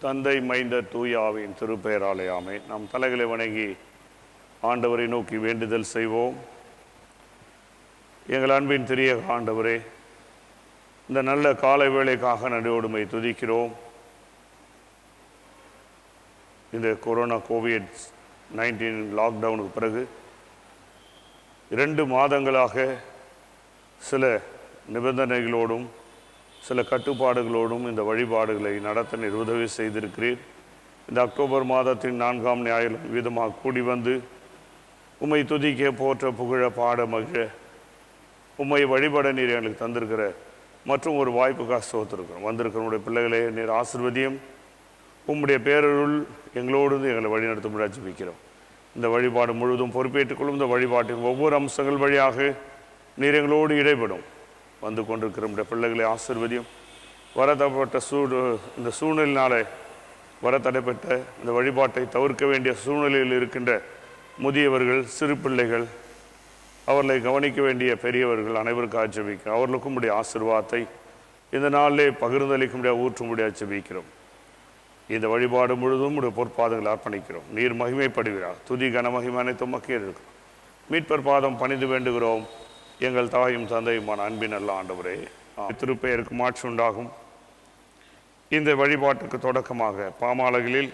தந்தை மைந்தர் தூய ஆவியின் திருப்பெயராலே ஆமென். நாம் தலைகளை வணங்கி ஆண்டவரை நோக்கி வேண்டுதல் செய்வோம். எங்கள் அன்பின் திரிய ஆண்டவரே, இந்த நல்ல காலை வேளைக்காக நன்றியோடுமை துதிக்கிறோம். இந்த கொரோனா COVID-19 லாக்டவுனுக்கு பிறகு 2 மாதங்களாக சில நிபந்தனைகளோடும் சில கட்டுப்பாடுகளோடும் இந்த வழிபாடுகளை நடத்த நீர் உதவி செய்திருக்கிறீர். இந்த அக்டோபர் மாதத்தின் 4ஆம் ஞாயிறு விதமாக கூடி வந்து உம்மை துதிக்க போற்ற புகழ பாட மகிழ உம்மை வழிபட நீர் எங்களுக்கு தந்திருக்கிற மற்றும் ஒரு வாய்ப்புக்காக ஸ்தோத்திருக்கிறோம். வந்திருக்கிற உடைய பிள்ளைகளே நீர் ஆசீர்வதியும். உம்முடைய பேரருள் எங்களோடு எங்களை வழிநடத்தும்படி ஜெபிக்கிறோம். இந்த வழிபாடு முழுவதும் பொறுப்பேற்றுக்கொள்ளும். இந்த வழிபாட்டின் ஒவ்வொரு அம்சங்கள் வழியாக நீர் எங்களோடு இடைப்படும். வந்து கொண்டிருக்கிற நம்முடைய பிள்ளைகளை ஆசீர்வதியும். வரத்தப்பட்ட இந்த சூழ்நிலையினாலே வரத்தடைப்பட்ட இந்த வழிபாட்டை தவிர்க்க வேண்டிய சூழ்நிலையில் இருக்கின்ற முதியவர்கள், சிறு பிள்ளைகள், அவர்களை கவனிக்க வேண்டிய பெரியவர்கள் அனைவருக்காக ஜெபிக்கிறோம். அவர்களுக்கும் உடைய ஆசீர்வாதத்தை இந்த நாளிலே பகிர்ந்தளிக்க முடியாது ஊற்ற முடியாது ஜெபிக்கிறோம். இந்த வழிபாடு முழுவதும் உடைய பொற்பாதங்களை அர்ப்பணிக்கிறோம். நீர் மகிமைப்படுகிறார். துதி கன மகிமை அனைத்தும் மக்கள் இருக்கிறோம். மீட்பர் பாதம் பணிந்து வேண்டுகிறோம். எங்கள் தாயும் தந்தையுமான அன்பின் நல்ல ஆண்டவரே, திருப்பெயருக்கு மாட்சி உண்டாகும். இந்த வழிபாட்டுக்கு தொடக்கமாக பாமாலைகளில்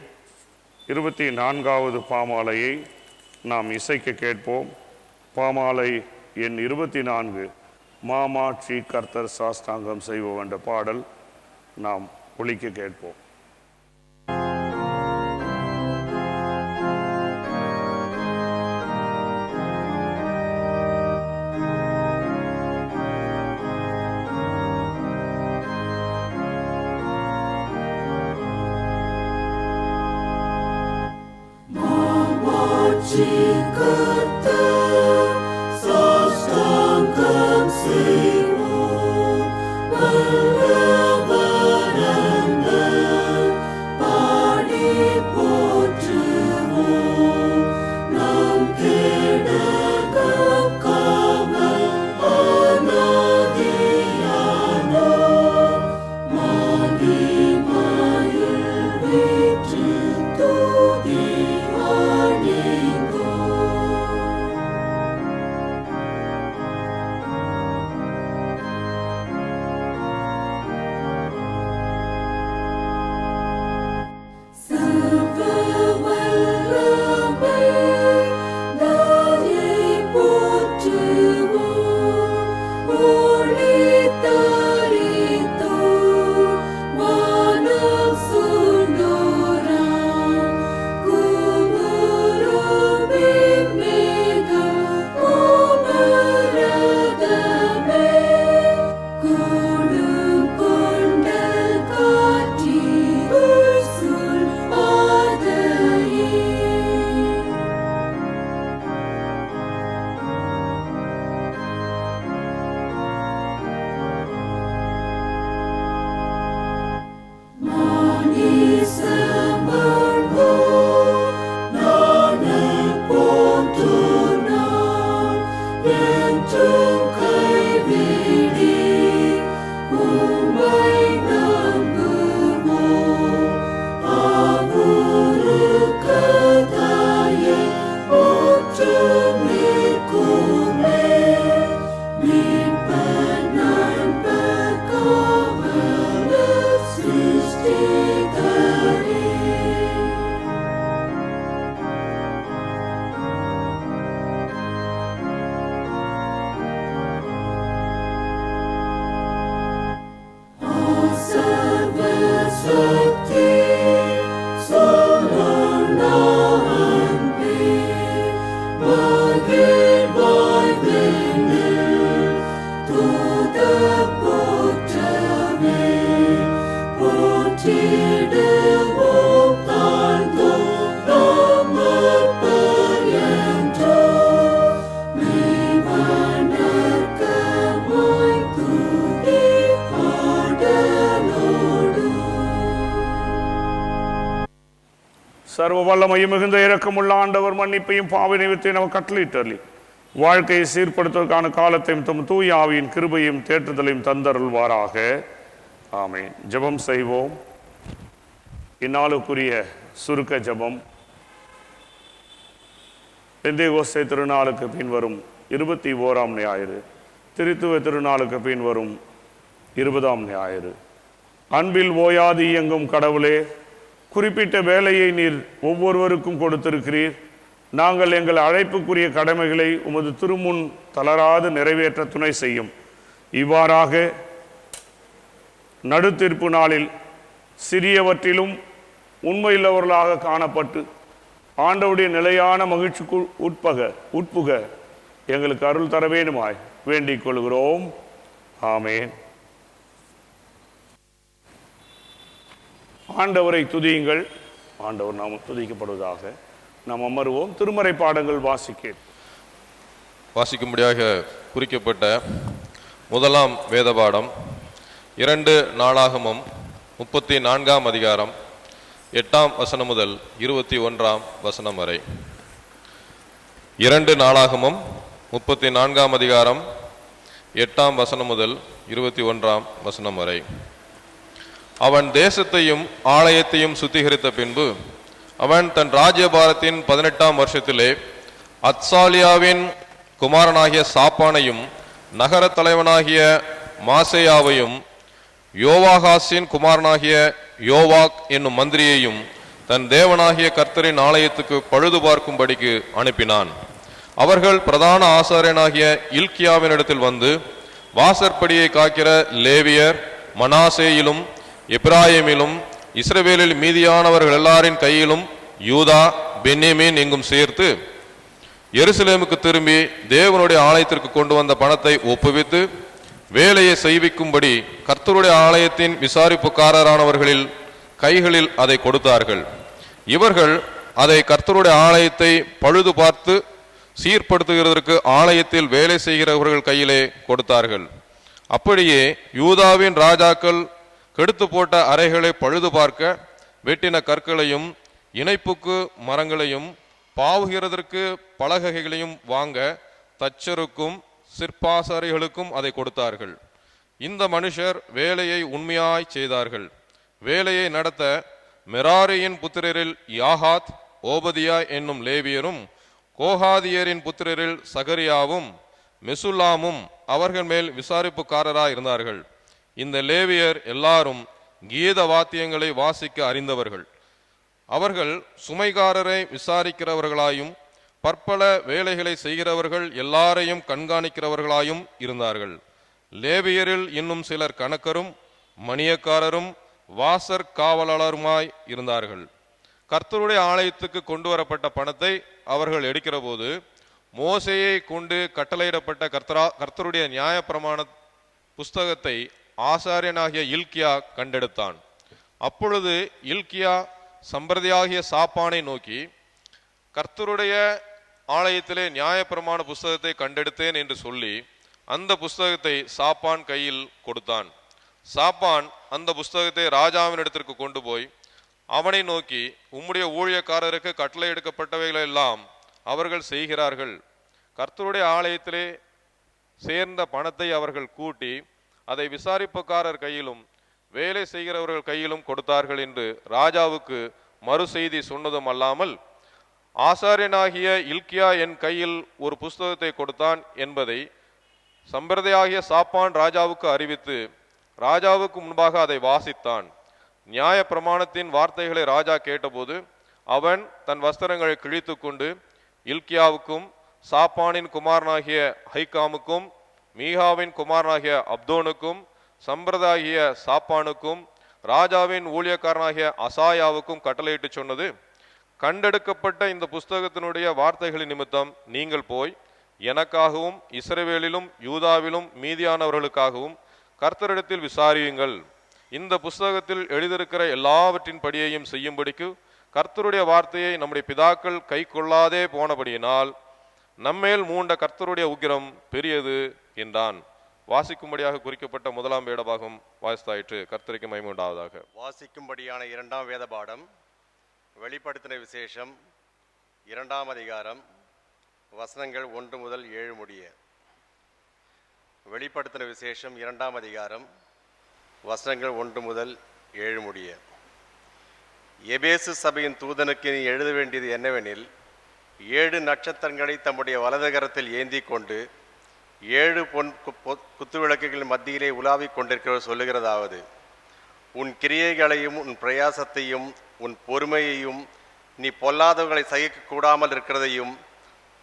24வது பாமாலையை நாம் இசைக்க கேட்போம். பாமாலை எண் 24 மாமாட்சி கர்த்தர் சாஸ்தாங்கம் செய்வோம் என்ற பாடல் நாம் ஒலிக்க கேட்போம். சர்வ வல்லமையும் மிகுந்த இரக்கமுள்ள ஆண்டவர் மன்னிப்பையும் பாவ நிமித்தையும் நமக்கு கட்டளையிட்டருளி வாழ்க்கையை சீர்படுத்துவதற்கான காலத்தையும் தம் தூய ஆவியின் கிருபையும் தேற்றுதலையும் தந்தருள்வாராக. ஆமென். ஜெபம் செய்வோம். இந்நாளுக்குரிய சுருக்க ஜெபம். பெந்தேகோஸ்தே திருநாளுக்கு பின்வரும் 21ஆம் ஞாயிறு, திருத்துவ திருநாளுக்கு பின்வரும் 20ஆம் ஞாயிறு. அன்பில் ஓயாது இயங்கும் கடவுளே, குறிப்பிட்ட வேலையை நீர் ஒவ்வொருவருக்கும் கொடுத்திருக்கிறீர். நாங்கள் எங்கள் அழைப்புக்குரிய கடமைகளை உமது திருமுன் தளராது நிறைவேற்ற துணை செய்யும். இவ்வாறாக நடுத்தீர்ப்பு நாளில் சிறியவற்றிலும் உண்மையுள்ளவர்களாக காணப்பட்டு ஆண்டவுடைய நிலையான மகிழ்ச்சிக்கு உட்புக எங்களுக்கு அருள் தர வேண்டுமாய் வேண்டிக் கொள்கிறோம். ஆமேன். ஆண்டவரை துதியுங்கள். ஆண்டவர் நாம் துதிக்கப்படுவதாக. நாம் அமருவோம். திருமறை பாடங்கள் வாசிக்கும்படியாக குறிக்கப்பட்ட முதலாம் வேத பாடம் 2 நாளாகமம் 34ஆம் அதிகாரம் 8ஆம் வசனம் முதல் 21ஆம் வசனம் வரை. 2 நாளாகமம் 34ஆம் அதிகாரம் 8ஆம் வசனம் முதல் 21ஆம் வசனம் வரை. அவன் தேசத்தையும் ஆலயத்தையும் சுத்திகரித்த பின்பு அவன் தன் ராஜ்யபாரத்தின் 18ஆம் வருஷத்திலே அத்சாலியாவின் குமாரனாகிய சாப்பானையும் நகர தலைவனாகிய மாசேயாவையும் யோவாகாசின் குமாரனாகிய யோவாக் என்னும் மந்திரியையும் தன் தேவனாகிய கர்த்தரின் ஆலயத்துக்கு பழுது பார்க்கும்படிக்கு அனுப்பினான். அவர்கள் பிரதான ஆசாரியனாகிய இல்கியாவினிடத்தில் வந்து வாசற்படியை காக்கிற லேவியர் மனாசேயிலும் எப்ராயிமிலும் இஸ்ரவேலில் மீதியானவர்கள் எல்லாரின் கையிலும் யூதா பென்யமீன் எங்கும் சேர்த்து எருசலேமுக்கு திரும்பி தேவனுடைய ஆலயத்திற்கு கொண்டு வந்த பணத்தை ஒப்புவித்து வேலையை செய்விக்கும்படி கர்த்தருடைய ஆலயத்தின் விசாரிப்புக்காரரானவர்களில் கைகளில் அதை கொடுத்தார்கள். இவர்கள் அதை கர்த்தருடைய ஆலயத்தை பழுது பார்த்து சீர்படுத்துகிறதற்கு ஆலயத்தில் வேலை செய்கிறவர்கள் கையிலே கொடுத்தார்கள். அப்படியே யூதாவின் ராஜாக்கள் கெடுத்து போட்ட அறைகளை பழுது பார்க்க வெட்டின கற்களையும் இணைப்புக்கு மரங்களையும் பாவுகிறதற்கு பலகைகளையும் வாங்க தச்சருக்கும் சிற்பாசாரிகளுக்கும் அதை கொடுத்தார்கள். இந்த மனுஷர் வேலையை உண்மையாய் செய்தார்கள். வேலையை நடத்த மெராரியின் புத்திரரில் யாகாத் ஓபதியா என்னும் லேவியரும் கோகாதியரின் புத்திரரில் சகரியாவும் மெசுல்லாமும் அவர்கள் மேல் விசாரிப்புக்காரராய் இருந்தார்கள். இந்த லேவியர் எல்லாரும் கீத வாத்தியங்களை வாசிக்க அறிந்தவர்கள். அவர்கள் சுமைகாரரை விசாரிக்கிறவர்களாயும் பற்பல வேலைகளை செய்கிறவர்கள் எல்லாரையும் கண்காணிக்கிறவர்களாயும் இருந்தார்கள். லேவியரில் இன்னும் சிலர் கணக்கரும் மணியக்காரரும் வாசற் காவலாளருமாய் இருந்தார்கள். கர்த்தருடைய ஆலயத்துக்கு கொண்டு வரப்பட்ட பணத்தை அவர்கள் எடுக்கிற போது மோசேயை கொண்டு கட்டளையிடப்பட்ட கர்த்தருடைய நியாயப்பிரமாண புஸ்தகத்தை ஆசாரியனாகிய இல்கியா கண்டெடுத்தான். அப்பொழுது இல்கியா சம்பிரதியாகிய சாப்பானை நோக்கி, கர்த்தருடைய ஆலயத்திலே நியாயப்பிரமாண புஸ்தகத்தை கண்டெடுத்தேன் என்று சொல்லி அந்த புஸ்தகத்தை சாப்பான் கையில் கொடுத்தான். சாப்பான் அந்த புஸ்தகத்தை ராஜாவினிடத்திற்கு கொண்டு போய் அவனை நோக்கி, உம்முடைய ஊழியக்காரருக்கு கட்டளை எடுக்கப்பட்டவைகள் எல்லாம் அவர்கள் செய்கிறார்கள். கர்த்தருடைய ஆலயத்திலே சேர்ந்த பணத்தை அவர்கள் கூட்டி அதை விசாரிப்புக்காரர் கையிலும் வேலை செய்கிறவர்கள் கையிலும் கொடுத்தார்கள் என்று ராஜாவுக்கு மறு செய்தி சொன்னதும் அல்லாமல், ஆசாரியனாகிய இல்கியா என் கையில் ஒரு புஸ்தகத்தை கொடுத்தான் என்பதை சம்பிரதையாகிய சாப்பான் ராஜாவுக்கு அறிவித்து ராஜாவுக்கு முன்பாக அதை வாசித்தான். நியாய பிரமாணத்தின் வார்த்தைகளை ராஜா கேட்டபோது அவன் தன் வஸ்திரங்களை கிழித்து கொண்டு இல்கியாவுக்கும் சாப்பானின் குமாரனாகிய ஹைகாமுக்கும் மீகாவின் குமாரனாகிய அப்தோனுக்கும் சம்பிரதாகிய சாப்பானுக்கும் ராஜாவின் ஊழியக்காரனாகிய அசாயாவுக்கும் கட்டளையிட்டு சொன்னது, கண்டெடுக்கப்பட்ட இந்த புஸ்தகத்தினுடைய வார்த்தைகளின் நிமித்தம் நீங்கள் போய் எனக்காகவும் இஸ்ரவேலிலும் யூதாவிலும் மீதியானவர்களுக்காகவும் கர்த்தரிடத்தில் விசாரியுங்கள். இந்த புஸ்தகத்தில் எழுதியிருக்கிற எல்லாவற்றின் படியையும் செய்யும்படிக்கு கர்த்தருடைய வார்த்தையை நம்முடைய பிதாக்கள் கை கொள்ளாதே போனபடியினால் நம்மேல் மூண்ட கர்த்தருடைய உக்கிரம் பெரியது என்றான். வாசிக்கும்படியாக குறிக்கப்பட்ட முதலாம் வேதபாகம் வாசித்தாயிற்று. கர்த்தருக்கு மகிமை உண்டாவதாக. வாசிக்கும்படியான 2ஆம் வேத பாடம் வெளிப்படுத்தின விசேஷம் 2ஆம் அதிகாரம் வசனங்கள் 1 முதல் 7 முடிய. வெளிப்படுத்தின விசேஷம் 2ஆம் அதிகாரம் வசனங்கள் 1 முதல் 7 முடிய. எபேசு சபையின் தூதனுக்கு நீ எழுத வேண்டியது என்னவெனில், 7 நட்சத்திரங்களை தம்முடைய வலது கரத்தில் ஏந்தி கொண்டு 7 பொன் குத்துவிளக்குகளின் மத்தியிலே உலாவிக் கொண்டிருக்கிறவர் சொல்லுகிறதாவது: உன் கிரியைகளையும் உன் பிரயாசத்தையும் உன் பொறுமையையும் நீ பொல்லாதவர்களை சகிக்க கூடாமல் இருக்கிறதையும்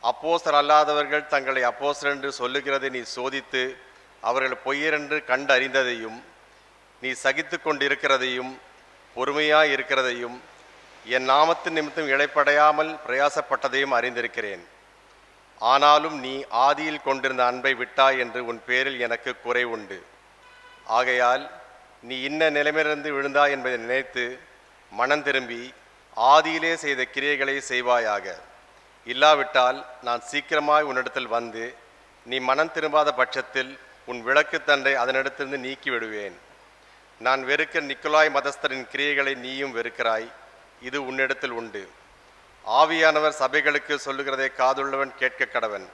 அப்போஸ்தலர் அல்லாதவர்கள் தங்களை அப்போஸ்தலர் என்று சொல்லுகிறதை நீ சோதித்து அவர்கள் பொய்யரென்று கண்டறிந்ததையும் நீ சகித்து கொண்டிருக்கிறதையும் பொறுமையாய் இருக்கிறதையும் என் நாமத்தின் நிமித்தம் இளைப்படையாமல் பிரயாசப்பட்டதையும் அறிந்திருக்கிறேன். ஆனாலும் நீ ஆதியில் கொண்டிருந்த அன்பை விட்டாய் என்று உன் பேரில் எனக்கு குறை உண்டு. ஆகையால் நீ இன்ன நிலைமையிலிருந்து விழுந்தாய் என்பதை நினைத்து மனம் திரும்பி ஆதியிலே செய்த கிரியைகளை செய்வாயாக. இல்லாவிட்டால் நான் சீக்கிரமாய் உன்னிடத்தில் வந்து நீ மனம் திரும்பாத பட்சத்தில் உன் விளக்கு தண்டை அதனிடத்திலிருந்து நீக்கி விடுவேன். நான் வெறுக்க நிக்கோலாய் மதஸ்தரின் கிரியைகளை நீயும் வெறுக்கிறாய். இது உன்னிடத்தில் உண்டு. ஆவியானவர் சபைகளுக்கு சொல்லுகிறதை காதுள்ளவன் கேட்க கடவன்.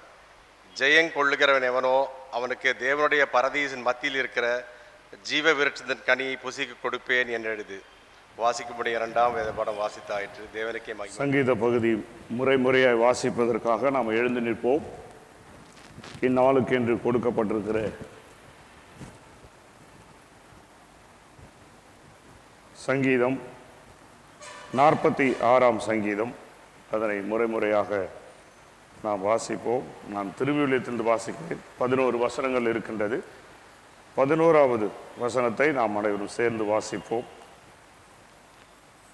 ஜெயங்கொள்ளுகிறவன் எவனோ அவனுக்கு தேவனுடைய பரதீசின் மத்தியில் இருக்கிற ஜீவ விருட்சத்தின் கனியை புசிக்க கொடுப்பேன் என்று எழுது. வாசிக்கும்படி 2ஆம் வேத பாடம் வாசித்தாயிற்று. தேவனுக்கே மகிமை. சங்கீத பகுதி முறையாய் வாசிப்பதற்காக நாம் எழுந்து நிற்போம். இந்நாளுக்கு என்று கொடுக்கப்பட்டிருக்கிற சங்கீதம் 46ஆம் சங்கீதம், அதனை முறையாக நாம் வாசிப்போம். நான் திருவிவிலியத்திலிருந்து வாசிக்கிறேன். 11 வசனங்கள் இருக்கின்றது. 11வது வசனத்தை நாம் அனைவரும் சேர்ந்து வாசிப்போம்.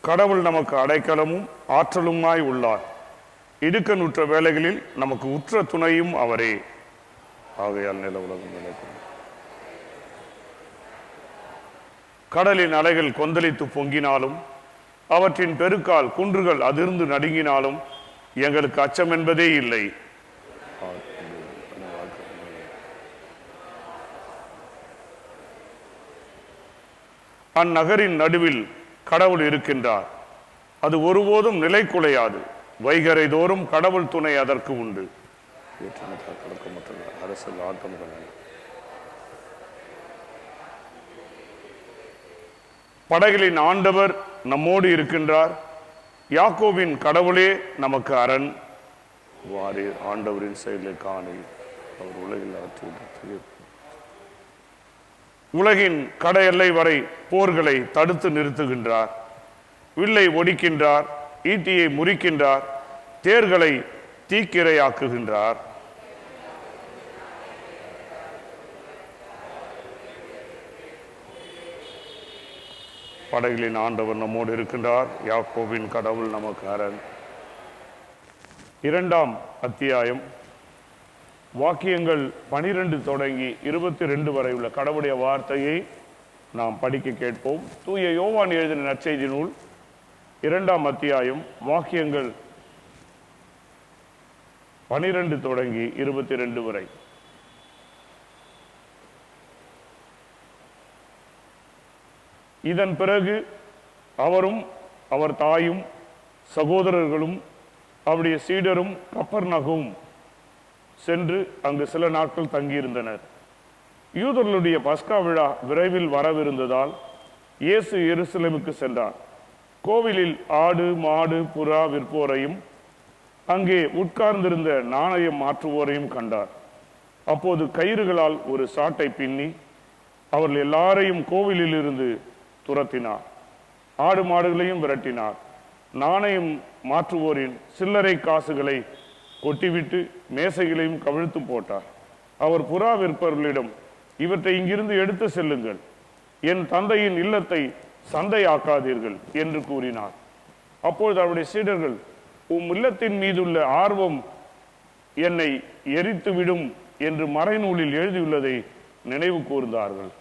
கடவுள் நமக்கு அடைக்கலமும் ஆற்றலுமாய் உள்ளார். இடுக்கணுற்ற வேளைகளில் நமக்கு உற்ற துணையும் அவரே. ஆகையால் நில உலகம் நிலைக்கும். கடலின் அலைகள் கொந்தளித்து பொங்கினாலும் அவற்றின் பெருக்கால் குன்றுகள் அதிர்ந்து நடுங்கினாலும் எங்களுக்கு அச்சம் என்பதே இல்லை. அந்நகரின் நடுவில் கடவுள் இருக்கின்றார். அது ஒருபோதும் நிலை குலையாது. வைகரை தோறும் கடவுள் துணை அதற்கு உண்டு. படைகளின் ஆண்டவர் நம்மோடு இருக்கின்றார். யாக்கோபின் கடவுளே நமக்கு அரண். வாரீர் ஆண்டவரின் செயலை காணி. அவர் உலகில் உலகின் கடை எல்லை வரை போர்களை தடுத்து நிறுத்துகின்றார். வில்லை ஒடிக்கின்றார். ஈட்டியை முறிக்கின்றார். தேர்களை தீக்கிரையாக்குகின்றார். படைகளின் ஆண்டவர் நம்மோடு இருக்கின்றார். யாக்கோபின் கடவுள் நமக்கு அரண். 2ஆம் அத்தியாயம் வாக்கியங்கள் 12 தொடங்கி 22 வரை உள்ள கடவுளுடைய வார்த்தையை நாம் படிக்க கேட்போம். தூய யோவான் எழுதின நற்செய்தி நூல் 2ஆம் அத்தியாயம் வாக்கியங்கள் 12 தொடங்கி 22 வரை. இதன் பிறகு அவரும் அவர் தாயும் சகோதரர்களும் அவருடைய சீடரும் கப்பர்நகூம் சென்று அங்கு சில நாட்கள் தங்கியிருந்தனர். யூதர்களுடைய பஸ்கா விழா விரைவில் வரவிருந்ததால் இயேசு எருசலேமுக்கு சென்றார். கோவிலில் ஆடு மாடு புறா விற்போரையும் அங்கே உட்கார்ந்திருந்த நாணயம் மாற்றுவோரையும் கண்டார். அப்போது கயிறுகளால் ஒரு சாட்டை பின்னி அவர்கள் எல்லாரையும் கோவிலில் இருந்து துரத்தினார். ஆடு மாடுகளையும் விரட்டினார். நாணயம் மாற்றுவோரின் சில்லறை காசுகளை கொட்டிவிட்டு மேசைகளையும் கவிழ்த்து போட்டார். அவர் புறா விற்பவர்களிடம், இவற்றை இங்கிருந்து எடுத்து செல்லுங்கள், என் தந்தையின் இல்லத்தை சந்தையாக்காதீர்கள் என்று கூறினார். அப்பொழுது அவருடைய சீடர்கள், உம் இல்லத்தின் மீதுள்ள ஆர்வம் என்னை எரித்துவிடும் என்று மறைநூலில் எழுதியுள்ளதை நினைவு கூர்ந்தார்கள்.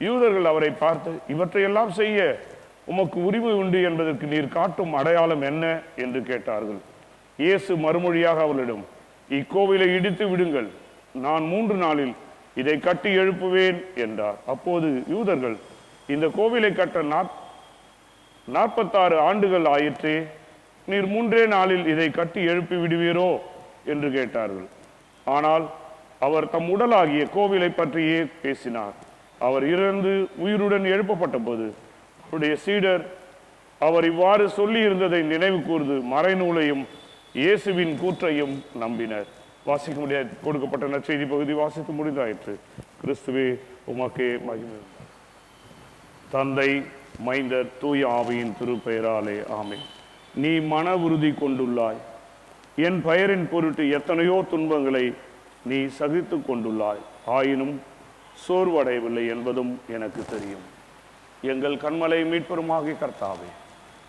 யூதர்கள் அவரை பார்த்து, இவற்றையெல்லாம் செய்ய உமக்கு உரிமை உண்டு என்பதற்கு நீர் காட்டும் அடையாளம் என்ன என்று கேட்டார்கள். இயேசு மறுமொழியாக அவர்களிடம், இக்கோவிலை இடித்து விடுங்கள், நான் 3 நாளில் இதை கட்டி எழுப்புவேன் என்றார். அப்போது யூதர்கள், இந்த கோவிலை கட்ட 46 ஆண்டுகள் ஆயிற்றே, நீர் 3 நாளில் இதை கட்டி எழுப்பி விடுவீரோ என்று கேட்டார்கள். ஆனால் அவர் தம் உடலாகிய கோவிலை பற்றியே பேசினார். அவர் இறந்து உயிருடன் எழுப்பப்பட்ட போது அவருடைய சீடர் அவர் இவ்வாறு சொல்லி இருந்ததை நினைவு கூர்ந்து மறைநூலையும் இயேசுவின் கூற்றையும் நம்பினர். வாசிக்க முடியாது கொடுக்கப்பட்ட நற்செய்தி பகுதி வாசித்து முடிந்தாயிற்று. கிறிஸ்துவே உமக்கே மகிமை. தந்தை, மைந்தர், தூய ஆவியின் திருப்பெயராலே ஆமென். நீ மன உறுதி கொண்டுள்ளாய். என் பெயரின் பொருட்டு எத்தனையோ துன்பங்களை நீ சகித்து கொண்டுள்ளாய். ஆயினும் சோர்வடையவில்லை என்பதும் எனக்கு தெரியும். எங்கள் கண்மலை மீட்பெருமாகிய கர்த்தாவே,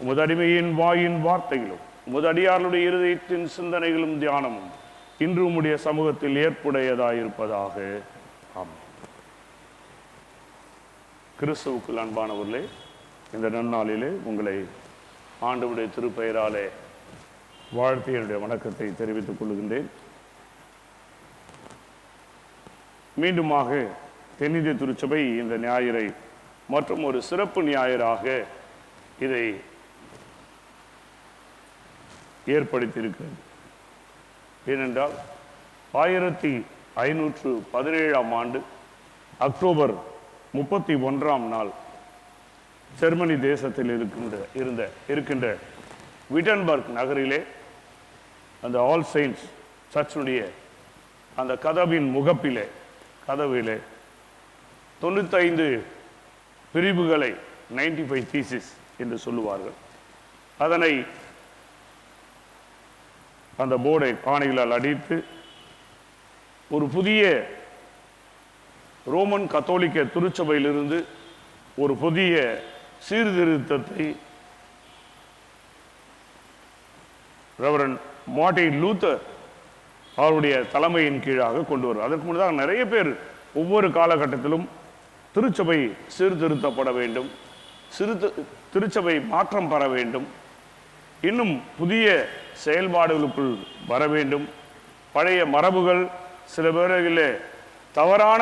உமது அடிமையின் வாயின் வார்த்தைகளும் உமது அடியாருடைய இருதயத்தின் சிந்தனைகளும் தியானமும் இன்று உம்முடைய சமூகத்தில் ஏற்புடையதாயிருப்பதாக. ஆமென். கிறிஸ்துவுக்குள் அன்பானவர்களே, இந்த நன்னாளிலே உங்களை ஆண்டவருடைய திருப்பெயராலே வாழ்த்தி என்னுடைய வணக்கத்தை தெரிவித்துக் கொள்கின்றேன். மீண்டுமாக தென்னிந்திய திருச்சபை இந்த ஞாயிறை மற்றும் ஒரு சிறப்பு ஞாயிறாக இதை ஏற்படுத்தியிருக்கிறது. ஏனென்றால் 1517ஆம் ஆண்டு அக்டோபர் 31ஆம் நாள் ஜெர்மனி தேசத்தில் இருக்கின்ற விட்டன்பர்க் நகரிலே அந்த ஆல் செயின்ட்ஸ் சர்ச்சுடைய அந்த கதவின் முகப்பிலே 95 பிரிவுகளை 95 தீசிஸ் என்று சொல்லுவார்கள். அதனை அந்த போர்டை ஆணைகளால் அடித்து ஒரு புதிய ரோமன் கத்தோலிக்க திருச்சபையிலிருந்து ஒரு புதிய சீர்திருத்தத்தை ரெவரண்ட் மார்ட்டின் லூத்தர் அவருடைய தலைமையின் கீழாக கொண்டு வரும். அதற்கு முன்னதாக நிறைய பேர் ஒவ்வொரு காலகட்டத்திலும் திருச்சபை சீர்திருத்தப்பட வேண்டும், திருச்சபை மாற்றம் பெற வேண்டும், இன்னும் புதிய செயல்பாடுகளுக்குள் வர வேண்டும். பழைய மரபுகள் சில பேரிலே தவறான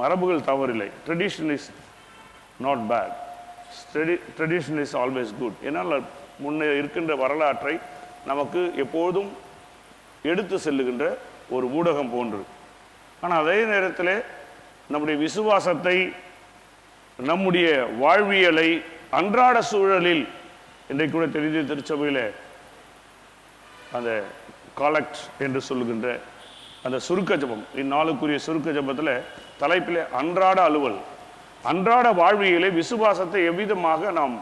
மரபுகள் தவறில்லை. Tradition is not bad, tradition is always good. என்னால் முன்னே இருக்கின்ற வரலாற்றை நமக்கு எப்போதும் எடுத்து செல்லுகின்ற ஒரு ஊடகம் போன்று. ஆனால் அதே நேரத்தில் நம்முடைய விசுவாசத்தை, நம்முடைய வாழ்வியலை அன்றாட சூழலில் இன்றைக்கு கூட தெரிந்த திருச்சபையில் அந்த காலக்ட் என்று சொல்லுகின்ற அந்த சுருக்க ஜபம், இந்நாளுக்குரிய சுருக்க ஜபத்தில் தலைப்பில் அன்றாட அலுவல், அன்றாட வாழ்வியலை விசுவாசத்தை எவ்விதமாக நாம்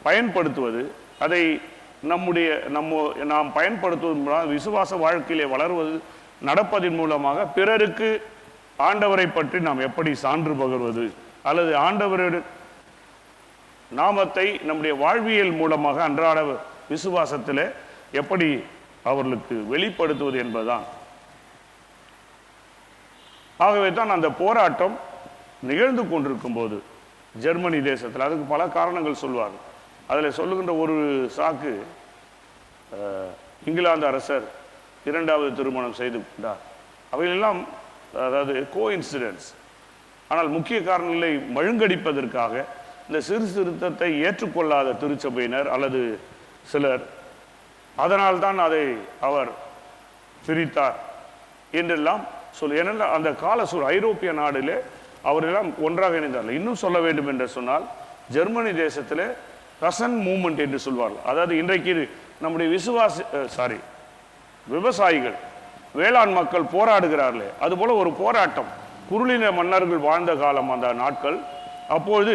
பயன்படுத்துவது, அதை நாம் பயன்படுத்துவதன் மூலம் விசுவாச வாழ்க்கையிலே வளர்வது, நடப்பதன் மூலமாக பிறருக்கு ஆண்டவரை பற்றி நாம் எப்படி சான்று பகர்வது, அல்லது ஆண்டவருடைய நாமத்தை நம்முடைய வாழ்வியல் மூலமாக அன்றாட விசுவாசத்தில் எப்படி அவர்களுக்கு வெளிப்படுத்துவது என்பதுதான். ஆகவே தான் அந்த போராட்டம் நிகழ்ந்து கொண்டிருக்கும் போது ஜெர்மனி தேசத்தில், அதுக்கு பல காரணங்கள் சொல்வார்கள். அதில் சொல்லுகின்ற ஒரு சாக்கு, இங்கிலாந்து அரசர் 2வது திருமணம் செய்து கொண்டார். அவையெல்லாம் அதாவது கோஇன்சிடென்ஸ். ஆனால் முக்கிய காரணங்களை மழுங்கடிப்பதற்காக இந்த சீர்திருத்தத்தை ஏற்றுக்கொள்ளாத திருச்சபையினர் அல்லது சிலர், அதனால்தான் அதை அவர் பிரித்தார் என்றெல்லாம் ஏனென்றால் அந்த கால ஐரோப்பிய நாடிலே அவரெல்லாம் ஒன்றாக இணைந்தார்கள். இன்னும் சொல்ல வேண்டும் என்று சொன்னால், ஜெர்மனி தேசத்தில் பெசன்ட் மூவ்மெண்ட் என்று சொல்வார்கள். அதாவது இன்றைக்கு நம்முடைய விவசாயிகள், வேளாண் மக்கள் போராடுகிறார்களே, அதுபோல ஒரு போராட்டம். குறுநில மன்னர்கள் வாழ்ந்த காலம் அந்த நாட்கள். அப்பொழுது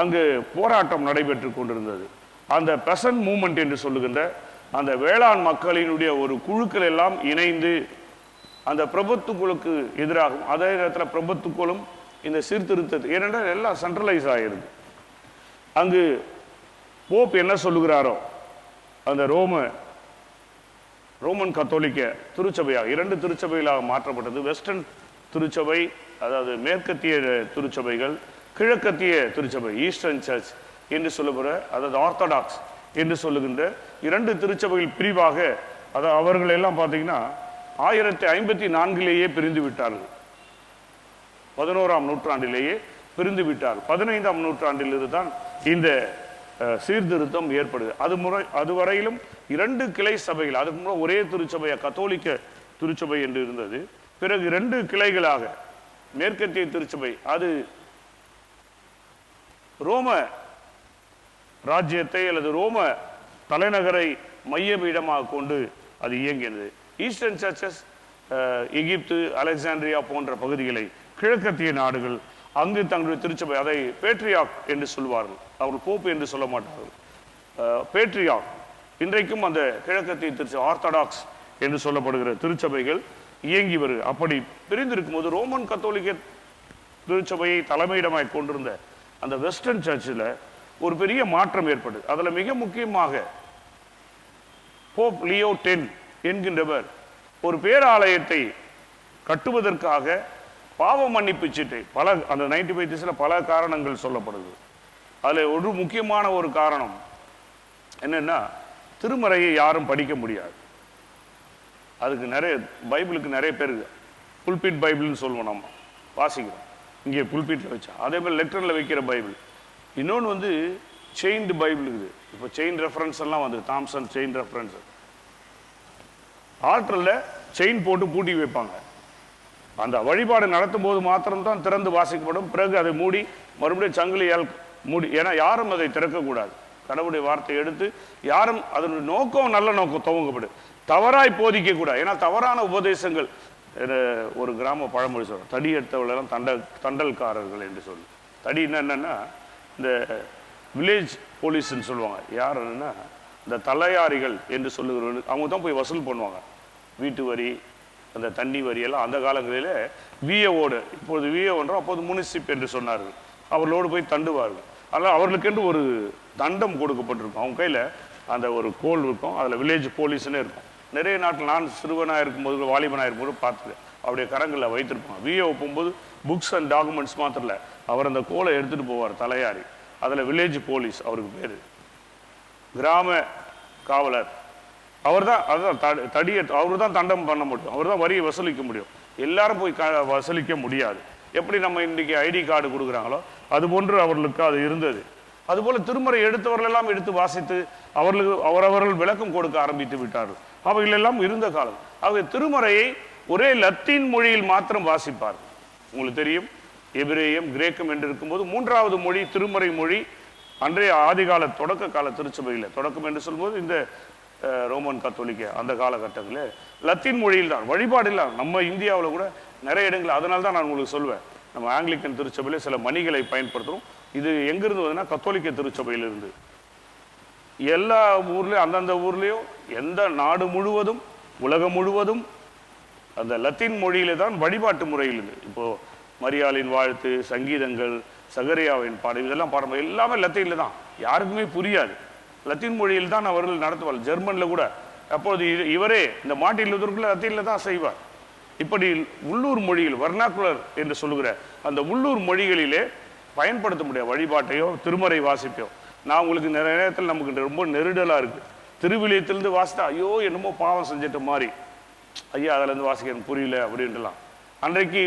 அங்கு போராட்டம் நடைபெற்று கொண்டிருந்தது. அந்த பெசன்ட் மூவ்மெண்ட் என்று சொல்லுகின்ற அந்த வேளாண் மக்களினுடைய ஒரு குழுக்கள் எல்லாம் இணைந்து அந்த பிரபுத்துக்குழுக்கு எதிராகும். அதே நேரத்தில் பிரபுத்துக்குழும் இந்த சீர்திருத்தத்தை, ஏனென்றால் எல்லாம் சென்ட்ரலைஸ் ஆகிருது. அங்கு போப் என்ன சொல்லுகிறாரோ, அந்த ரோமன் கத்தோலிக்க திருச்சபையாக 2 திருச்சபைகளாக மாற்றப்பட்டது. வெஸ்டர்ன் திருச்சபை, அதாவது மேற்கத்திய திருச்சபைகள், கிழக்கத்திய திருச்சபை ஈஸ்டர்ன் சர்ச் என்று சொல்லுகிற, அதாவது ஆர்த்தடாக்ஸ் என்று சொல்லுகின்ற 2 திருச்சபைகள் பிரிவாக, அதாவது அவர்கள் எல்லாம் பார்த்தீங்கன்னா 1054 பிரிந்து விட்டார்கள். 11ஆம் நூற்றாண்டிலேயே பிரிந்து விட்டார்கள். 15ஆம் நூற்றாண்டிலிருந்து தான் இந்த சீர்திருத்தம் ஏற்படுது. அதுவரையிலும் 2 கிளை சபைகள், அதுக்கு முன்னாடி ஒரே திருச்சபையா கத்தோலிக்க திருச்சபை என்று இருந்தது. பிறகு 2 கிளைகளாக மேற்கத்திய திருச்சபை, அது ரோம ராஜ்யத்தை அல்லது ரோம தலைநகரை மையபீடமாக கொண்டு அது இயங்கியது. ஈஸ்டர்ன் சர்ச்சஸ் எகிப்து, அலெக்சாண்ட்ரியா போன்ற பகுதிகளை, கிழக்கத்திய நாடுகள், அங்கு தங்களுடைய திருச்சபை, அதை பேட்ரியாக் என்று சொல்வார்கள். அவர்கள் போப்பு என்று சொல்ல மாட்டார்கள். பேட்ரியாக். இன்றைக்கும் அந்த கிழக்கத்திய திருச்சபை, ஆர்த்தடாக்ஸ் என்று சொல்லப்படுகிற திருச்சபைகள் இயங்கி வருது. அப்படி பிரிந்திருக்கும் போது ரோமன் கத்தோலிக்க திருச்சபையை தலைமையிடமாய் கொண்டிருந்த அந்த வெஸ்டர்ன் சர்ச்சில் ஒரு பெரிய மாற்றம் ஏற்பட்டது. அதில் மிக முக்கியமாக போப் லியோ 10 என்கின்றவர் ஒரு பேராலயத்தை கட்டுவதற்காக பாவ மன்னிப்பு சீட்டை அந்த 95 பல காரணங்கள் சொல்லப்படுது. அதில் ஒரு முக்கியமான ஒரு காரணம் என்னன்னா, திருமறையை யாரும் படிக்க முடியாது. அதுக்கு நிறைய பைபிளுக்கு நிறைய பேர் புல்பிட் பைபிள்னு சொல்லுவோம், நம்ம வாசிக்கிறோம் இங்கே புல்பிட்டில் வச்சா. அதே மாதிரி லெட்டரில் வைக்கிற பைபிள். இன்னொன்று செயின்டு பைபிள் இருக்குது. இப்போ செயின் ரெஃபரன்ஸ் எல்லாம் வந்து தாம்சன் செயின் ரெஃபரன்ஸ், ஆல்டரில் செயின் போட்டு பூட்டி வைப்பாங்க. அந்த வழிபாடு நடத்தும் போது மாத்திரம்தான் திறந்து வாசிக்கப்படும். பிறகு அதை மூடி மறுபடியும் சங்கிலியால் மூடி. ஏன்னா யாரும் அதை திறக்கக்கூடாது. கடவுளுடைய வார்த்தை எடுத்து யாரும் அதனுடைய நோக்கம் நல்ல நோக்கம் துவங்கப்படும், தவறாய் போதிக்க கூடாது. ஏன்னா தவறான உபதேசங்கள், ஒரு கிராம பழமொழி சொல்றோம், தடி எடுத்தவர்களெல்லாம் தண்டல்காரர்கள் என்று சொல்லி. தடி என்னன்னா இந்த வில்லேஜ் போலீஸ்ன்னு சொல்லுவாங்க. யாருன்னா இந்த தலையாரிகள் என்று சொல்லுகிறவர்கள். அவங்க தான் போய் வசூல் பண்ணுவாங்க. வீட்டு வரி, அந்த தண்ணி வரி எல்லாம் அந்த காலங்களில் விஏஓடு, இப்பொழுது விஏஓன்றோம், அப்போது முனிசிப் என்று சொன்னார்கள். அவர்களோடு போய் தண்டுவார்கள். அதனால் அவர்களுக்கென்று ஒரு தண்டம் கொடுக்கப்பட்டிருக்கும். அவங்க கையில் அந்த ஒரு கோல் இருக்கும், அதில் வில்லேஜ் போலீஸ்னே இருக்கும். நிறைய நாட்டில் நான் சிறுவனாக இருக்கும்போது, வாலிபனாக இருக்கும்போது பார்த்துருக்கேன். அவருடைய கரங்களில் வைத்திருப்பாங்க. விஏஓ போகும்போது புக்ஸ் அண்ட் டாக்குமெண்ட்ஸ் மாத்திரம் இல்லை, அவர் அந்த கோலை எடுத்துகிட்டு போவார், தலையாரி. அதில் வில்லேஜ் போலீஸ் அவருக்கு பேர். கிராம காவலர் அவர் தான். அதுதான் தடியை அவர் தான் தண்டம் பண்ண முடியும், அவர் தான் வரியை வசூலிக்க முடியும். எல்லாரும் போய் வசூலிக்க முடியாது. எப்படி நம்ம இன்றைக்கி ஐடி கார்டு கொடுக்குறாங்களோ அதுபோன்று அவர்களுக்கு அது இருந்தது. அதுபோல் திருமறை எடுத்தவர்களெல்லாம் எடுத்து வாசித்து அவரவர்கள் விளக்கம் கொடுக்க ஆரம்பித்து விட்டார்கள். அவைகளெல்லாம் இருந்த காலம். ஆகவே திருமறையை ஒரே லத்தீன் மொழியில் மாத்திரம் வாசிப்பார். உங்களுக்கு தெரியும், எபிரேயம், கிரேக்கம் என்று இருக்கும்போது மூன்றாவது மொழி திருமறை மொழி அன்றைய ஆதிகால தொடக்க கால திருச்சபையில், தொடக்கம் என்று சொல்லும்போது இந்த ரோமன் கத்தோலிக்க அந்த காலகட்டத்தில் லத்தீன் மொழியில் தான் வழிபாடு இல்லை. நம்ம இந்தியாவில் கூட நிறைய இடங்கள். அதனால தான் நான் உங்களுக்கு சொல்வேன், நம்ம ஆங்கிலிக்கன் திருச்சபையில் சில மணிகளை பயன்படுத்துகிறோம். இது எங்கிருந்து வருதுன்னா கத்தோலிக்க திருச்சபையிலிருந்து. எல்லா ஊர்லேயும், அந்தந்த ஊர்லேயும், எந்த நாடு முழுவதும், உலகம் முழுவதும் அந்த லத்தீன் மொழியிலே தான் வழிபாட்டு முறையில் இருந்து. இப்போது மரியாளின் வாழ்த்து, சங்கீதங்கள், சகரியாவின் பாடம், இதெல்லாம் பாடம் எல்லாமே லத்தீனில் தான். யாருக்குமே புரியாது. லத்தீன் மொழியில் தான் அவர்கள் நடத்துவார். ஜெர்மனில் கூட அப்போது இவரே இந்த மார்ட்டின் லூதர் லத்தீனில் தான் செய்வார். இப்படி உள்ளூர் மொழியில், வர்ணாக்குலர் என்று சொல்லுகிற அந்த உள்ளூர் மொழிகளிலே பயன்படுத்த முடியாது வழிபாட்டையோ திருமறை வாசிப்பையோ. நான் உங்களுக்கு நிறைய நேரத்தில் நமக்கு ரொம்ப நெருடலாக இருக்குது. திருவிழியத்திலிருந்து வாசித்தா ஐயோ என்னமோ பாவம் செஞ்சிட்ட மாதிரி, ஐயா அதிலேருந்து வாசிக்க எனக்கு புரியல அப்படின்ட்டுலாம். அன்றைக்கு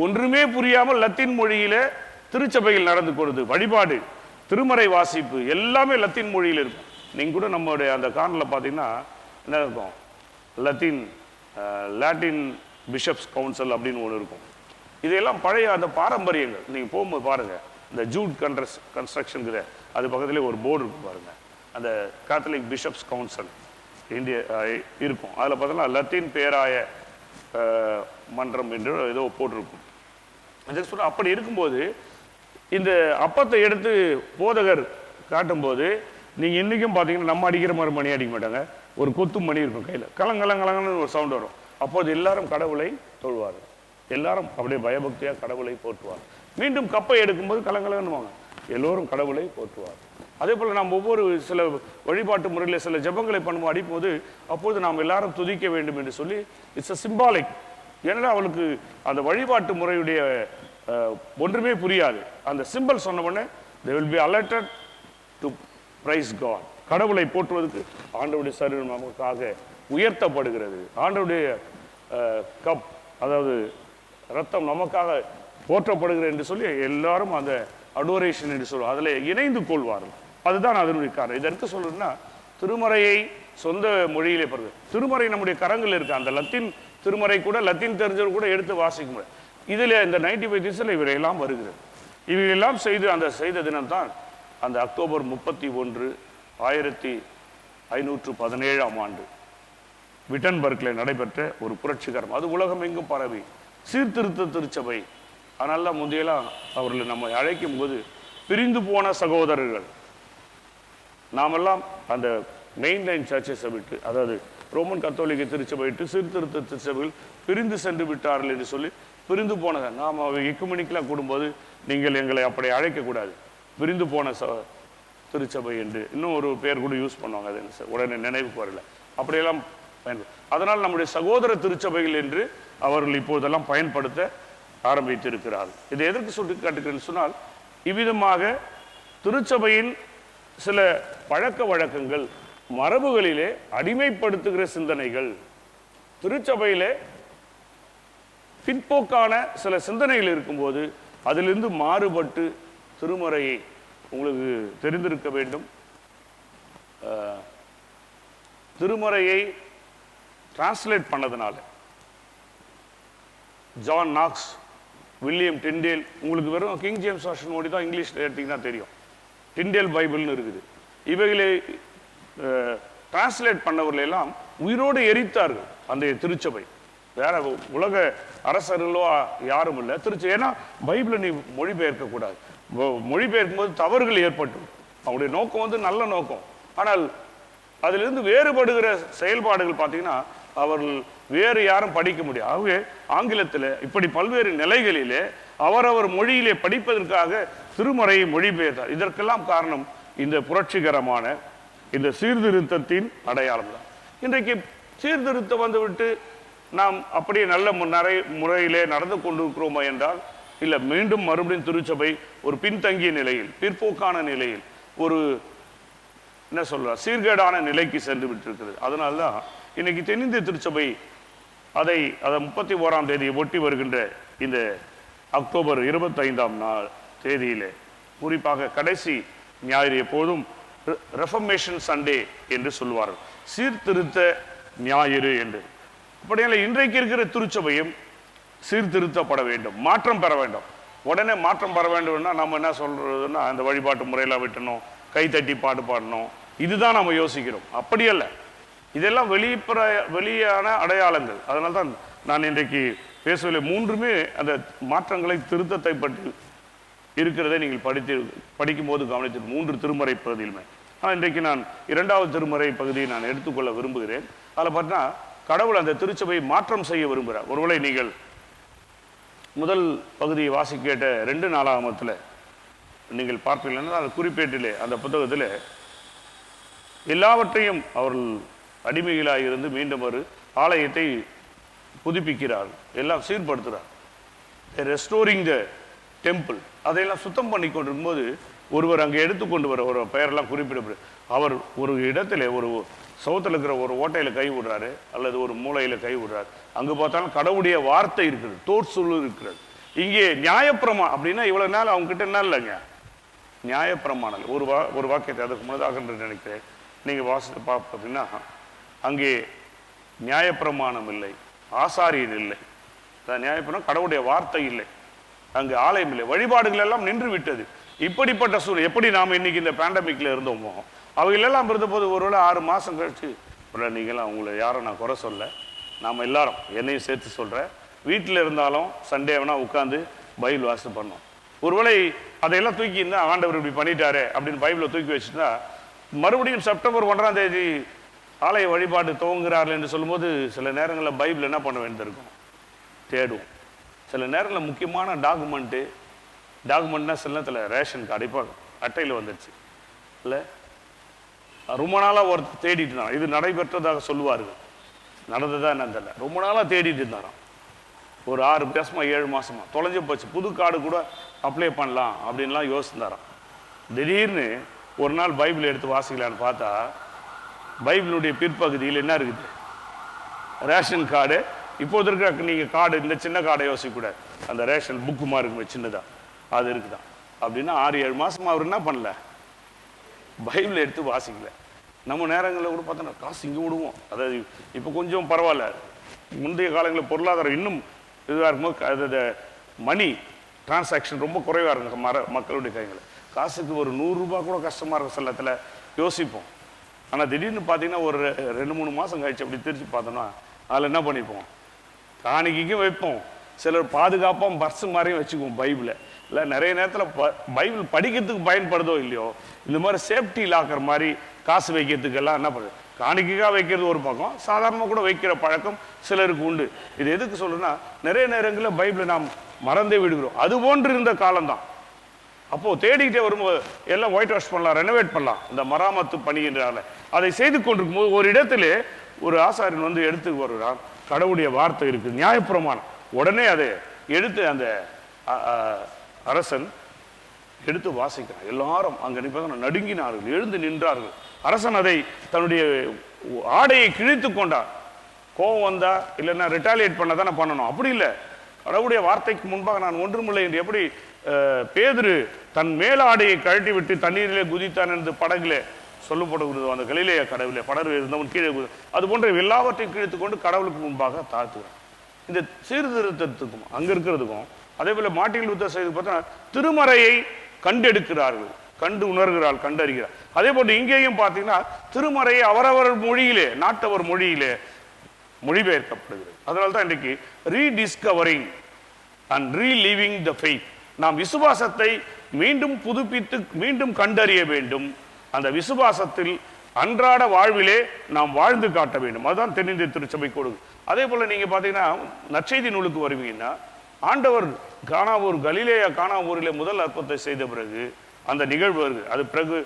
ஒன்றுமே புரியாமல் லத்தீன் மொழியிலே திருச்சபையில் நடந்து கொடுது. வழிபாடு, திருமறை வாசிப்பு எல்லாமே லத்தீன் மொழியில் இருக்கும். நீங்கள் கூட நம்மளுடைய அந்த கார்னரில் பார்த்தீங்கன்னா என்ன இருக்கும், லாட்டின் பிஷப்ஸ் கவுன்சில் அப்படின்னு ஒன்று இருக்கும். இதெல்லாம் பழைய அந்த பாரம்பரியங்கள். நீங்கள் போகும்போது பாருங்கள், இந்த ஜூட் கன்ஸ்ட்ரக்ஷனுக்கு அது பக்கத்துலேயே ஒரு போர்டு இருக்கும் பாருங்கள், அந்த கேத்தலிக் பிஷப்ஸ் கவுன்சில் இந்தியா இருக்கும். அதில் பார்த்தோன்னா லத்தீன் பேராய மன்றம் என்று ஏதோ போட்டிருக்கும். சொல்ல அப்படி இருக்கும்போது இந்த அப்பத்தை எடுத்து போதகர் காட்டும்போது நீங்கள் இன்றைக்கும் பார்த்தீங்கன்னா நம்ம அடிக்கிற மாதிரி மணி அடிக்க மாட்டாங்க, ஒரு கொத்து மணி இருக்கும் கையில், கலங்கலங்கலங்கன்னு ஒரு சவுண்ட் வரும். அப்போது எல்லாரும் கடவுளை தொழுவார்கள், எல்லாரும் அப்படியே பயபக்தியாக கடவுளை போற்றுவார். மீண்டும் கப்பை எடுக்கும்போது கலங்கலன்னுவாங்க, எல்லோரும் கடவுளை போற்றுவார். அதே போல் நாம் ஒவ்வொரு சில வழிபாட்டு முறையில் சில ஜபங்களை பண்ணும்போது அடிப்போது அப்போது நாம் எல்லாரும் துதிக்க வேண்டும் என்று சொல்லி இட்ஸ் அ சிம்பாலிக். ஏன்னா அவளுக்கு அந்த வழிபாட்டு முறையுடைய ஒன்றுமே புரியாது. அந்த சிம்பிள் சொன்ன உடனே they will be alerted to praise God. கடவுளை போற்றுவதற்கு ஆண்டவருடைய சரீரம் நமக்காக உயர்த்தப்படுகிறது. ஆண்டவருடைய கப், அதாவது ரத்தம் நமக்காக போற்றப்படுகிறது என்று சொல்லி எல்லாரும் அந்த அடோரேஷன் என்று சொல்லுவார், அதில் இணைந்து கொள்வார்கள். அதுதான் அதனுடைய காரணம். இதற்கு சொல்றதுன்னா திருமறையை சொந்த மொழியிலே படுது. திருமறை நம்முடைய கரங்கள் இருக்கு. அந்த லத்தீன் திருமறை கூட லத்தீன் தெரிஞ்சவர் கூட எடுத்து வாசிக்க முடியாது. இதில் இந்த 95 இவையெல்லாம் வருகிறது. இவையெல்லாம் செய்து அந்த செய்த தினம்தான் அந்த அக்டோபர் 31, 1517ஆம் ஆண்டு விட்டன்பர்க்கில் நடைபெற்ற ஒரு புரட்சிகரம். அது உலகம் எங்கும் பரவி சீர்திருத்த திருச்சபை. அதனால முந்தையெல்லாம் அவர்களை நம்ம அழைக்கும் போது பிரிந்து போன சகோதரர்கள், நாமெல்லாம் அந்த மெயின் லைன் சர்ச்சஸை விட்டு, அதாவது ரோமன் கத்தோலிக்க திருச்சபை விட்டு சீர்திருத்த திருச்சபைகள் பிரிந்து சென்று விட்டார்கள் என்று சொல்லி பிரிந்து போனதை நாம் எக்குமெனிக்கலாக கூடும்போது நீங்கள் எங்களை அப்படி அழைக்கக்கூடாது, பிரிந்து போன திருச்சபை என்று இன்னும் ஒரு பேர் கூட யூஸ் பண்ணுவாங்க. அது உடனே நினைவுக்கு வரல. அப்படியெல்லாம் அதனால் நம்முடைய சகோதர திருச்சபைகள் என்று அவர்கள் இப்போதெல்லாம் பயன்படுத்த ஆரம்பித்திருக்கிறார்கள். இதை எதற்கு சொல்லி காட்டுகிறேன்னு சொன்னால், இவ்விதமாக திருச்சபையின் சில பழக்க வழக்கங்கள், மரபுகளிலே அடிமைப்படுத்துகிற சிந்தனைகள், திருச்சபையிலே பிற்போக்கான சில சிந்தனைகள் இருக்கும்போது அதிலிருந்து மாறுபட்டு திருமறையை உங்களுக்கு தெரிந்திருக்க வேண்டும். திருமறையை டிரான்ஸ்லேட் பண்ணதுனால ஜான் நாக்ஸ், வில்லியம் டிண்டேல், உங்களுக்கு வெறும் கிங் ஜேம்ஸ் வருஷன் ஓடி தான் இங்கிலீஷ் எடுத்தீங்கன்னா தெரியும், டிண்டேல் பைபிள்னு இருக்குது. இவைகளை டிரான்ஸ்லேட் பண்ணவர்களெல்லாம் உயிரோடு எரித்தார்கள் அந்த திருச்சபை. வேற உலக அரசர்களோ யாரும் இல்லை. ஏன்னா பைபிளை நீ மொழிபெயர்க்க கூடாது. மொழிபெயர்க்கும் போது தவறுகள் ஏற்பட்டு, அவங்களுடைய நோக்கம் வந்து நல்ல நோக்கம், ஆனால் அதிலிருந்து வேறுபடுகிற செயல்பாடுகள் பார்த்தீங்கன்னா அவர்கள் வேறு யாரும் படிக்க முடியாது. ஆகவே ஆங்கிலத்தில் இப்படி பல்வேறு நிலைகளிலே அவரவர் மொழியிலே படிப்பதற்காக திருமறையை மொழிபெயர்த்தார். இதற்கெல்லாம் காரணம் இந்த புரட்சிகரமான இந்த சீர்திருத்தத்தின் அடையாளம் தான். இன்றைக்கு சீர்திருத்தம் வந்துவிட்டு நாம் அப்படியே நல்ல முறையிலே நடந்து கொண்டிருக்கிறோமா என்றால் இல்லை. மீண்டும் மறுபடியும் திருச்சபை ஒரு பின்தங்கிய நிலையில், பிற்போக்கான நிலையில், ஒரு என்ன சொல்ற சீர்கேடான நிலைக்கு சென்று விட்டிருக்கிறது. அதனால்தான் இன்னைக்கு தென்னிந்திய திருச்சபை அதை 31ஆம் தேதியை ஒட்டி வருகின்ற இந்த அக்டோபர் 25ஆம் தேதியிலே, குறிப்பாக கடைசி ஞாயிறு, எப்போதும் ரெஃபர்மேஷன் சண்டே என்று சொல்வார்கள், சீர்திருத்த ஞாயிறு என்று. அப்படியால் இன்றைக்கு இருக்கிற திருச்சபையும் சீர்திருத்தப்பட வேண்டும், மாற்றம் பெற வேண்டும். உடனே மாற்றம் பெற வேண்டும்னா நம்ம என்ன சொல்றதுன்னா, அந்த வழிபாட்டு முறையெல்லாம் விட்டணும், கைத்தட்டி பாட்டு பாடணும், இதுதான் நம்ம யோசிக்கிறோம். அப்படியல்ல, இதெல்லாம் வெளியான அடையாளங்கள். அதனால தான் நான் இன்றைக்கு பேசவில்லை. மூன்றுமே அந்த மாற்றங்களை, திருத்தத்தை பற்றி இருக்கிறதை நீங்கள் படிக்கும் போது கவனித்து 3 திருமறை பகுதியிலுமே. ஆனால் இன்றைக்கு நான் 2வது திருமறை பகுதியை நான் எடுத்துக்கொள்ள விரும்புகிறேன். அதில் பார்த்தீங்கன்னா கடவுள் அந்த திருச்சபையை மாற்றம் செய்ய விரும்புகிறார். ஒருவேளை நீங்கள் முதல் பகுதியை வாசி கேட்ட 2 நாளாகமத்தில் நீங்கள் பார்ப்பீர்கள், அந்த குறிப்பேட்டிலே அந்த புத்தகத்தில் எல்லாவற்றையும் அவர்கள் அடிமைகளாக இருந்து மீண்டும் ஒரு ஆலயத்தை புதுப்பிக்கிறார், எல்லாம் சீர்படுத்துகிறார், ரெஸ்டோரிங் த டெம்பிள். அதையெல்லாம் சுத்தம் பண்ணி கொண்டிருக்கும் போது ஒருவர் அங்கே எடுத்துக்கொண்டு வர ஒரு பெயரெல்லாம் குறிப்பிடப்படும். அவர் ஒரு இடத்துல ஒரு சவுத்தில் இருக்கிற ஒரு ஓட்டையில் கை விடுறாரு, அல்லது ஒரு மூலையில் கை விடுறாரு. அங்கே பார்த்தாலும் கடவுளுடைய வார்த்தை இருக்கிறது, தோற்சொல்லு இருக்கிறது. இங்கே நியாயப்பிரமா அப்படின்னா இவ்வளோ நாள் அவங்க கிட்ட என்ன இல்லைங்க, நியாயப்பிரமாணம் ஒரு வாக்கியத்தை அதுக்கு முன்னதாக நினைக்கிறேன், நீங்கள் வாசித்து பார்ப்ப அப்படின்னா அங்கே நியாயப்பிரமாணம் இல்லை, ஆசாரியன் இல்லை, நியாயப்பிரமாணம் கடவுளுடைய வார்த்தை இல்லை, அங்கே ஆலயம் இல்லை, வழிபாடுகள் எல்லாம் நின்று விட்டது. இப்படிப்பட்ட சூழல் எப்படி நாம் இன்னைக்கு இந்த பேண்டமிக்ல இருந்தோமோ அவைகளெல்லாம் இருந்தபோது ஒருவேளை 6 மாதம் கழிச்சு, நீங்களாம் அவங்கள யாரும் நான் குறை சொல்ல, நாம் எல்லாரும் என்னையும் சேர்த்து சொல்கிறேன், வீட்டில் இருந்தாலும் சண்டேவனா உட்காந்து பைபிள் வாசி பண்ணோம். ஒருவேளை அதையெல்லாம் தூக்கி இருந்தால் ஆண்டவர் இப்படி பண்ணிட்டாரு அப்படின்னு பைபிளை தூக்கி வச்சுட்டா, மறுபடியும் செப்டம்பர் 1ஆம் தேதி ஆலய வழிபாடு துவங்குகிறார்கள் என்று சொல்லும்போது சில நேரங்களில் பைபிள் என்ன பண்ண வேண்டியிருக்கும், தேடுவோம். சில நேரங்களில் முக்கியமான டாக்குமெண்ட்னா சில நேரத்தில் ரேஷன் கார்டு இப்போ அட்டையில் வந்துடுச்சு இல்லை, ரொம்ப நாளாக ஒருத்தர் தேடிட்டு இருந்தான். இது நடைபெற்றதாக சொல்லுவார்கள், நடந்ததா என்னன்னு தெரியல. ரொம்ப நாளாக தேடிட்டு இருந்தாராம், ஒரு 6 மாதமா 7 மாதமா தொலைஞ்சு போச்சு, புது கார்டு கூட அப்ளை பண்ணலாம் அப்படின்லாம் யோசிந்தாராம். திடீர்னு ஒரு நாள் பைபிள் எடுத்து வாசிக்கலான்னு பார்த்தா பைபிளுடைய பிற்பகுதியில் என்ன இருக்குது, ரேஷன் கார்டு. இப்போது இருக்கிற நீங்கள் கார்டு, இந்த சின்ன கார்டை யோசிக்கக்கூடாது, அந்த ரேஷன் புக்குமா இருக்குமே சின்னதாக, அது இருக்குதான். அப்படின்னா 6-7 மாதமாக அவர் என்ன பண்ணல, பைபிளை எடுத்து வாசிக்கல. நம்ம நேரங்களில் கூட பார்த்தோன்னா காசு இங்கே விடுவோம். அதாவது இப்போ கொஞ்சம் பரவாயில்ல, முந்தைய காலங்களில் பொருளாதாரம் இன்னும் இதுவாக இருக்கும்போது அது மணி டிரான்சாக்ஷன் ரொம்ப குறைவாக இருக்கும் மக்களுடைய கைகளில். காசுக்கு ஒரு 100 ரூபாய் கூட கஷ்டமாக இருக்கும் சில இடத்துல யோசிப்போம். ஆனால் திடீர்னு பார்த்தீங்கன்னா ஒரு 2-3 மாதம் கழிச்சு அப்படி திருச்சி பார்த்தோம்னா அதில் என்ன பண்ணிப்போம், காணிக்கைக்கும் வைப்போம், சிலர் பாதுகாப்பாக பர்ஸ் மாதிரியும் வச்சுக்குவோம். பைபிளை இல்லை நிறைய நேரத்தில் பைபிள் படிக்கிறதுக்கு பயன்படுதோ இல்லையோ, இந்த மாதிரி சேஃப்டி லாக்கர் மாதிரி காசு வைக்கிறதுக்கெல்லாம் என்ன பண்ணுது, காணிக்கைக்காக வைக்கிறது ஒரு பக்கம், சாதாரணமாக கூட வைக்கிற பழக்கம் சிலருக்கு உண்டு. இது எதுக்கு சொல்றேன்னா, நிறைய நேரங்களில் பைபிளை நாம் மறந்தே விடுகிறோம். அது போன்று இருந்த காலம்தான். அப்போது தேடிக்கிட்டே வரும்போது எல்லாம் ஒயிட் வாஷ் பண்ணலாம், ரெனோவேட் பண்ணலாம், இந்த மராமத்து பணிகின்றால அதை செய்து கொண்டிருக்கும் போது ஒரு இடத்துல ஒரு ஆசாரியன் வந்து எடுத்து வருகிறான். கடவுளுடைய வார்த்தை இருக்குது, நியாயப்பிரமாணம். உடனே அதை எடுத்து அந்த அரசன் எடுத்து வாசிக்கிறான். எல்லாரும் அங்கே நிற்பதாக நடுங்கினார்கள், எழுந்து நின்றார்கள். அரசன் அதை தன்னுடைய ஆடையை கிழித்து கொண்டார். கோபம் வந்தா இல்லைன்னா ரிட்டாலியேட் பண்ண தானே பண்ணணும், அப்படி இல்லை. கடவுளுடைய வார்த்தைக்கு முன்பாக நான் ஒன்றுமில்லை என்று எப்படி பேதுரு தன் மேலாடையை கழட்டி விட்டு தண்ணீரிலே குதித்தான் என்று படகுல சொல்லப்படுகிறது. அந்த கலிலேய கடவுளே படகு இருந்தவன் கீழே அது போன்ற எல்லாவற்றையும் கிழித்து கொண்டு கடவுளுக்கு முன்பாக தாழ்த்துகிறான். இந்த சீர்திருத்தத்துக்கும் அங்கே இருக்கிறதுக்கும் அதே போல மார்ட்டின் லூத்தர் செய்து பார்த்தா திருமறையை கண்டெடுக்கிறார்கள், கண்டு உணர்கிறாள், கண்டறிகிறார். அதே போன்று இங்கேயும் பார்த்தீங்கன்னா திருமறையை அவரவர் மொழியிலே, நாட்டவர் மொழியிலே மொழிபெயர்க்கப்படுகிறது. அதனால தான் இன்றைக்கு rediscovering and reliving the faith, நாம் விசுவாசத்தை மீண்டும் புதுப்பித்து மீண்டும் கண்டறிய வேண்டும். அந்த விசுவாசத்தில் அன்றாட வாழ்விலே நாம் வாழ்ந்து காட்ட வேண்டும். அதுதான் தென்னிந்திய திருச்சபை கொடுக்கு. அதே போல நீங்க பார்த்தீங்கன்னா நற்செய்தி நூலுக்கு வருவீங்கன்னா, ஆண்டவர் கானாவூர் கலிலேயா கானாவூரிலே முதல் அற்புதத்தை செய்த பிறகு அந்த நிகழ்வு வருது. அது பிறகு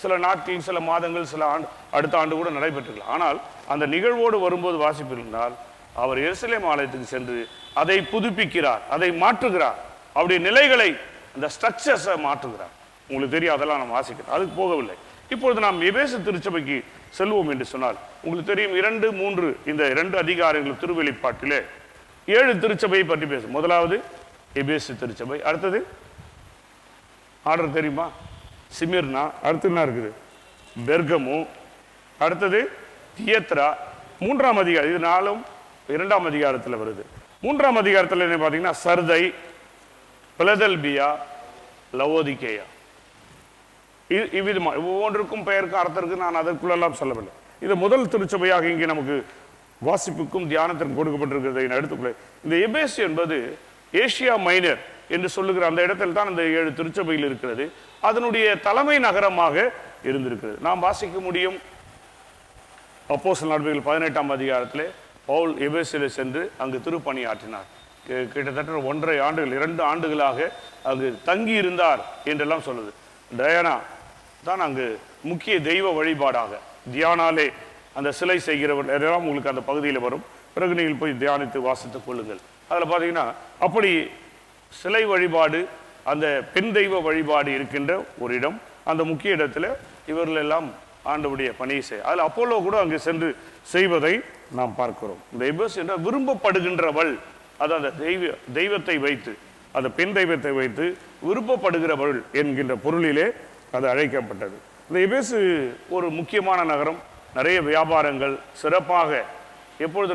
சில நாட்கள், சில மாதங்கள், சில ஆண்டு, அடுத்த ஆண்டு கூட நடைபெற்றுக்கலாம். ஆனால் அந்த நிகழ்வோடு வரும்போது வாசிப்பிருந்தால் அவர் எருசலேம் ஆலயத்துக்கு சென்று அதை புதுப்பிக்கிறார், அதை மாற்றுகிறார், அவருடைய நிலைகளை, அந்த ஸ்ட்ரக்சர்ஸை மாற்றுகிறார். உங்களுக்கு தெரியும், அதெல்லாம் நாம் வாசிக்கிறோம். அதுக்கு போகவில்லை. இப்பொழுது நாம் எபேசு திருச்சபைக்கு செல்வோம் என்று சொன்னால், உங்களுக்கு தெரியும் 2-3 இந்த 2 அதிகாரங்கள் திருவெளிப்பாட்டிலே 7 திருச்சபையை பற்றி பேசும். முதலாவது எபேசு திருச்சபை, அடுத்தது ஆர்டர் தெரியுமா, சிமிர்னா, அடுத்து என்ன இருக்குது, பெர்கமு, அடுத்தது தியத்ரா, 3ஆம் அதிகாரம். இது 4ம் 2ஆம் அதிகாரத்தில் வருது. 3ஆம் அதிகாரத்தில் என்ன பார்த்தீங்கன்னா சர்தை, பிலதெல்பியா, லவோதிகேயா. இவ்விதமாக ஒவ்வொன்றுக்கும் பெயருக்கு அர்த்தருக்கு நான் அதற்குள்ளெல்லாம் சொல்லவில்லை. இது முதல் திருச்சபையாக இங்கே நமக்கு வாசிப்புக்கும் தியானத்திற்கும் கொடுக்கப்பட்டிருக்கிறதை எடுத்துக்கொள்ள. இந்த எபேசு என்பது ஏசியா மைனர் என்று சொல்லுகிற அந்த இடத்தில் தான் இந்த 7 திருச்சபையில் இருக்கிறது. அதனுடைய தலைமை நகரமாக இருந்திருக்கிறது. நாம் வாசிக்க முடியும், அப்போஸ்தலர் நடவடிக்கைகள் 18ஆம் அதிகாரத்திலே பவுல் எபேசிலே சென்று அங்கு திருப்பணி ஆற்றினார். கிட்டத்தட்ட 1.5 ஆண்டுகள் 2 ஆண்டுகளாக அங்கு தங்கி இருந்தார் என்றெல்லாம் சொல்லுது. டயானா தான் அங்கு முக்கிய தெய்வ வழிபாடாக, தியானாலே அந்த சிலை செய்கிறவர் எல்லாம் உங்களுக்கு அந்த பகுதியில் வரும். பிறகு நீங்கள் போய் தியானித்து வாசித்துக் கொள்ளுங்கள். அதில் பார்த்தீங்கன்னா அப்படி சிலை வழிபாடு, அந்த பெண் தெய்வ வழிபாடு இருக்கின்ற ஒரு இடம். அந்த முக்கிய இடத்துல இவர்கள் எல்லாம் ஆண்டவுடைய பணியை செய்ய, அதில் அப்போலோ கூட அங்கு சென்று செய்வதை நாம் பார்க்கிறோம். இந்த எபேசு என்ற விரும்பப்படுகின்றவள், அது அந்த தெய்வத்தை வைத்து, அந்த பெண் தெய்வத்தை வைத்து விருப்பப்படுகிறவள் என்கின்ற பொருளிலே அது அழைக்கப்பட்டது. இந்த எபேசு ஒரு முக்கியமான நகரம். நிறைய வியாபாரங்கள் சிறப்பாக, எப்பொழுது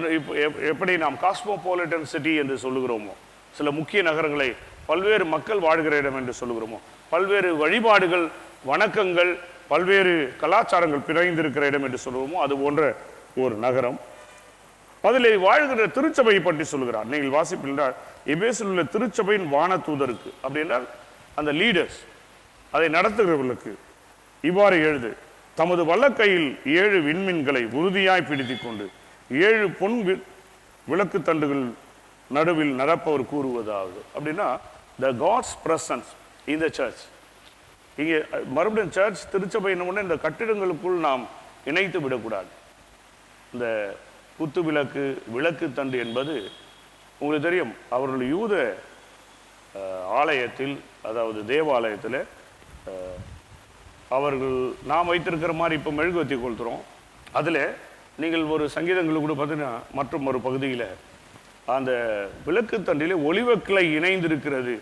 எப்படி நாம் காஸ்மோபாலிட்டன் சிட்டி என்று சொல்லுகிறோமோ, சில முக்கிய நகரங்களை பல்வேறு மக்கள் வாழ்கிற இடம் என்று சொல்லுகிறோமோ, பல்வேறு வழிபாடுகள், வணக்கங்கள், பல்வேறு கலாச்சாரங்கள் பிணைந்திருக்கிற இடம் என்று சொல்லுவோமோ, அது போன்ற ஒரு நகரம். அதில் வாழ்கிற திருச்சபையை பற்றி சொல்கிறார். நீங்கள் வாசிப்பீர்கள், எபேசில் உள்ள திருச்சபையின் வான தூதருக்கு, அப்படி என்றால் அந்த லீடர்ஸ், அதை நடத்துகிறவர்களுக்கு இவ்வாறு எழுது: தமது வல்லக்கையில் 7 விண்மீன்களை உறுதியாய் பிடித்து கொண்டு 7 பொன் விளக்கு தண்டுகள் நடுவில் நடப்பவர் கூறுவதாவது. அப்படின்னா the God's presence in the church. இங்கே மறுபடியும் சர்ச் திருச்சபை என்ன, இந்த கட்டிடங்களுக்குள் நாம் இணைத்து விடக்கூடாது. இந்த குத்து விளக்கு, விளக்கு தண்டு என்பது உங்களுக்கு தெரியும், அவர்கள் யூத ஆலயத்தில், அதாவது தேவாலயத்தில் அவர்கள் நாம் வைத்திருக்கிற மாதிரி இப்போ மெழுகுவத்தி கொளுத்துறோம். அதில் நீங்கள் ஒரு சங்கீதங்கள் கூட பார்த்தீங்கன்னா, மற்றும் ஒரு பகுதியில் அந்த விளக்கு தண்டிலே ஒலிவக்கிளை இணைந்திருக்கிறது.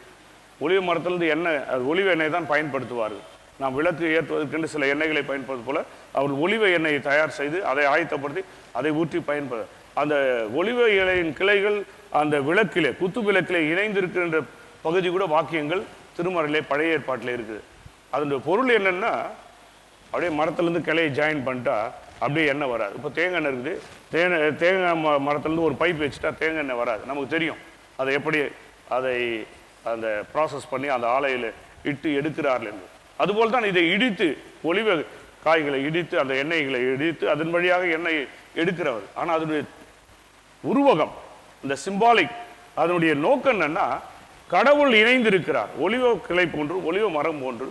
ஒலிவ மரத்திலிருந்து எண்ணெய், அது ஒலிவ எண்ணெய் தான் பயன்படுத்துவார்கள். நாம் விளக்கு ஏற்றுவதற்கென்று சில எண்ணெய்களை பயன்படுவது போல அவர்கள் ஒலிவ எண்ணெயை தயார் செய்து அதை ஆயத்தப்படுத்தி அதை ஊற்றி பயன்பட, அந்த ஒலிவ இலையின் கிளைகள் அந்த விளக்கிலே, குத்து விளக்கிலே இணைந்திருக்கின்ற பகுதி கூட வாக்கியங்கள் திருமறையிலே பழைய ஏற்பாட்டில் இருக்குது. அதனுடைய பொருள் என்னென்னா, அப்படியே மரத்துலேருந்து கிளையை ஜாயின் பண்ணிட்டா அப்படியே எண்ணெய் வராது. இப்போ தேங்காய் எண்ணெய் இருக்குது, தேங்காய் மரத்துலேருந்து ஒரு பைப் வச்சுட்டா தேங்காய் எண்ணெய் வராது. நமக்கு தெரியும் அதை எப்படி அதை அந்த ப்ராசஸ் பண்ணி அந்த ஆலையில் இட்டு எடுக்கிறார்கள் என்று. அதுபோல் தான் இதை இடித்து ஒலிவ காய்களை இடித்து அந்த எண்ணெய்களை இடித்து அதன் வழியாக எண்ணெய் எடுக்கிறவர். ஆனால் அதனுடைய உருவகம், இந்த சிம்பாலிக், அதனுடைய நோக்கம் என்னன்னா, கடவுள் இணைந்திருக்கிறார். ஒலிவ கிளை போன்று, ஒலிவ மரம் போன்று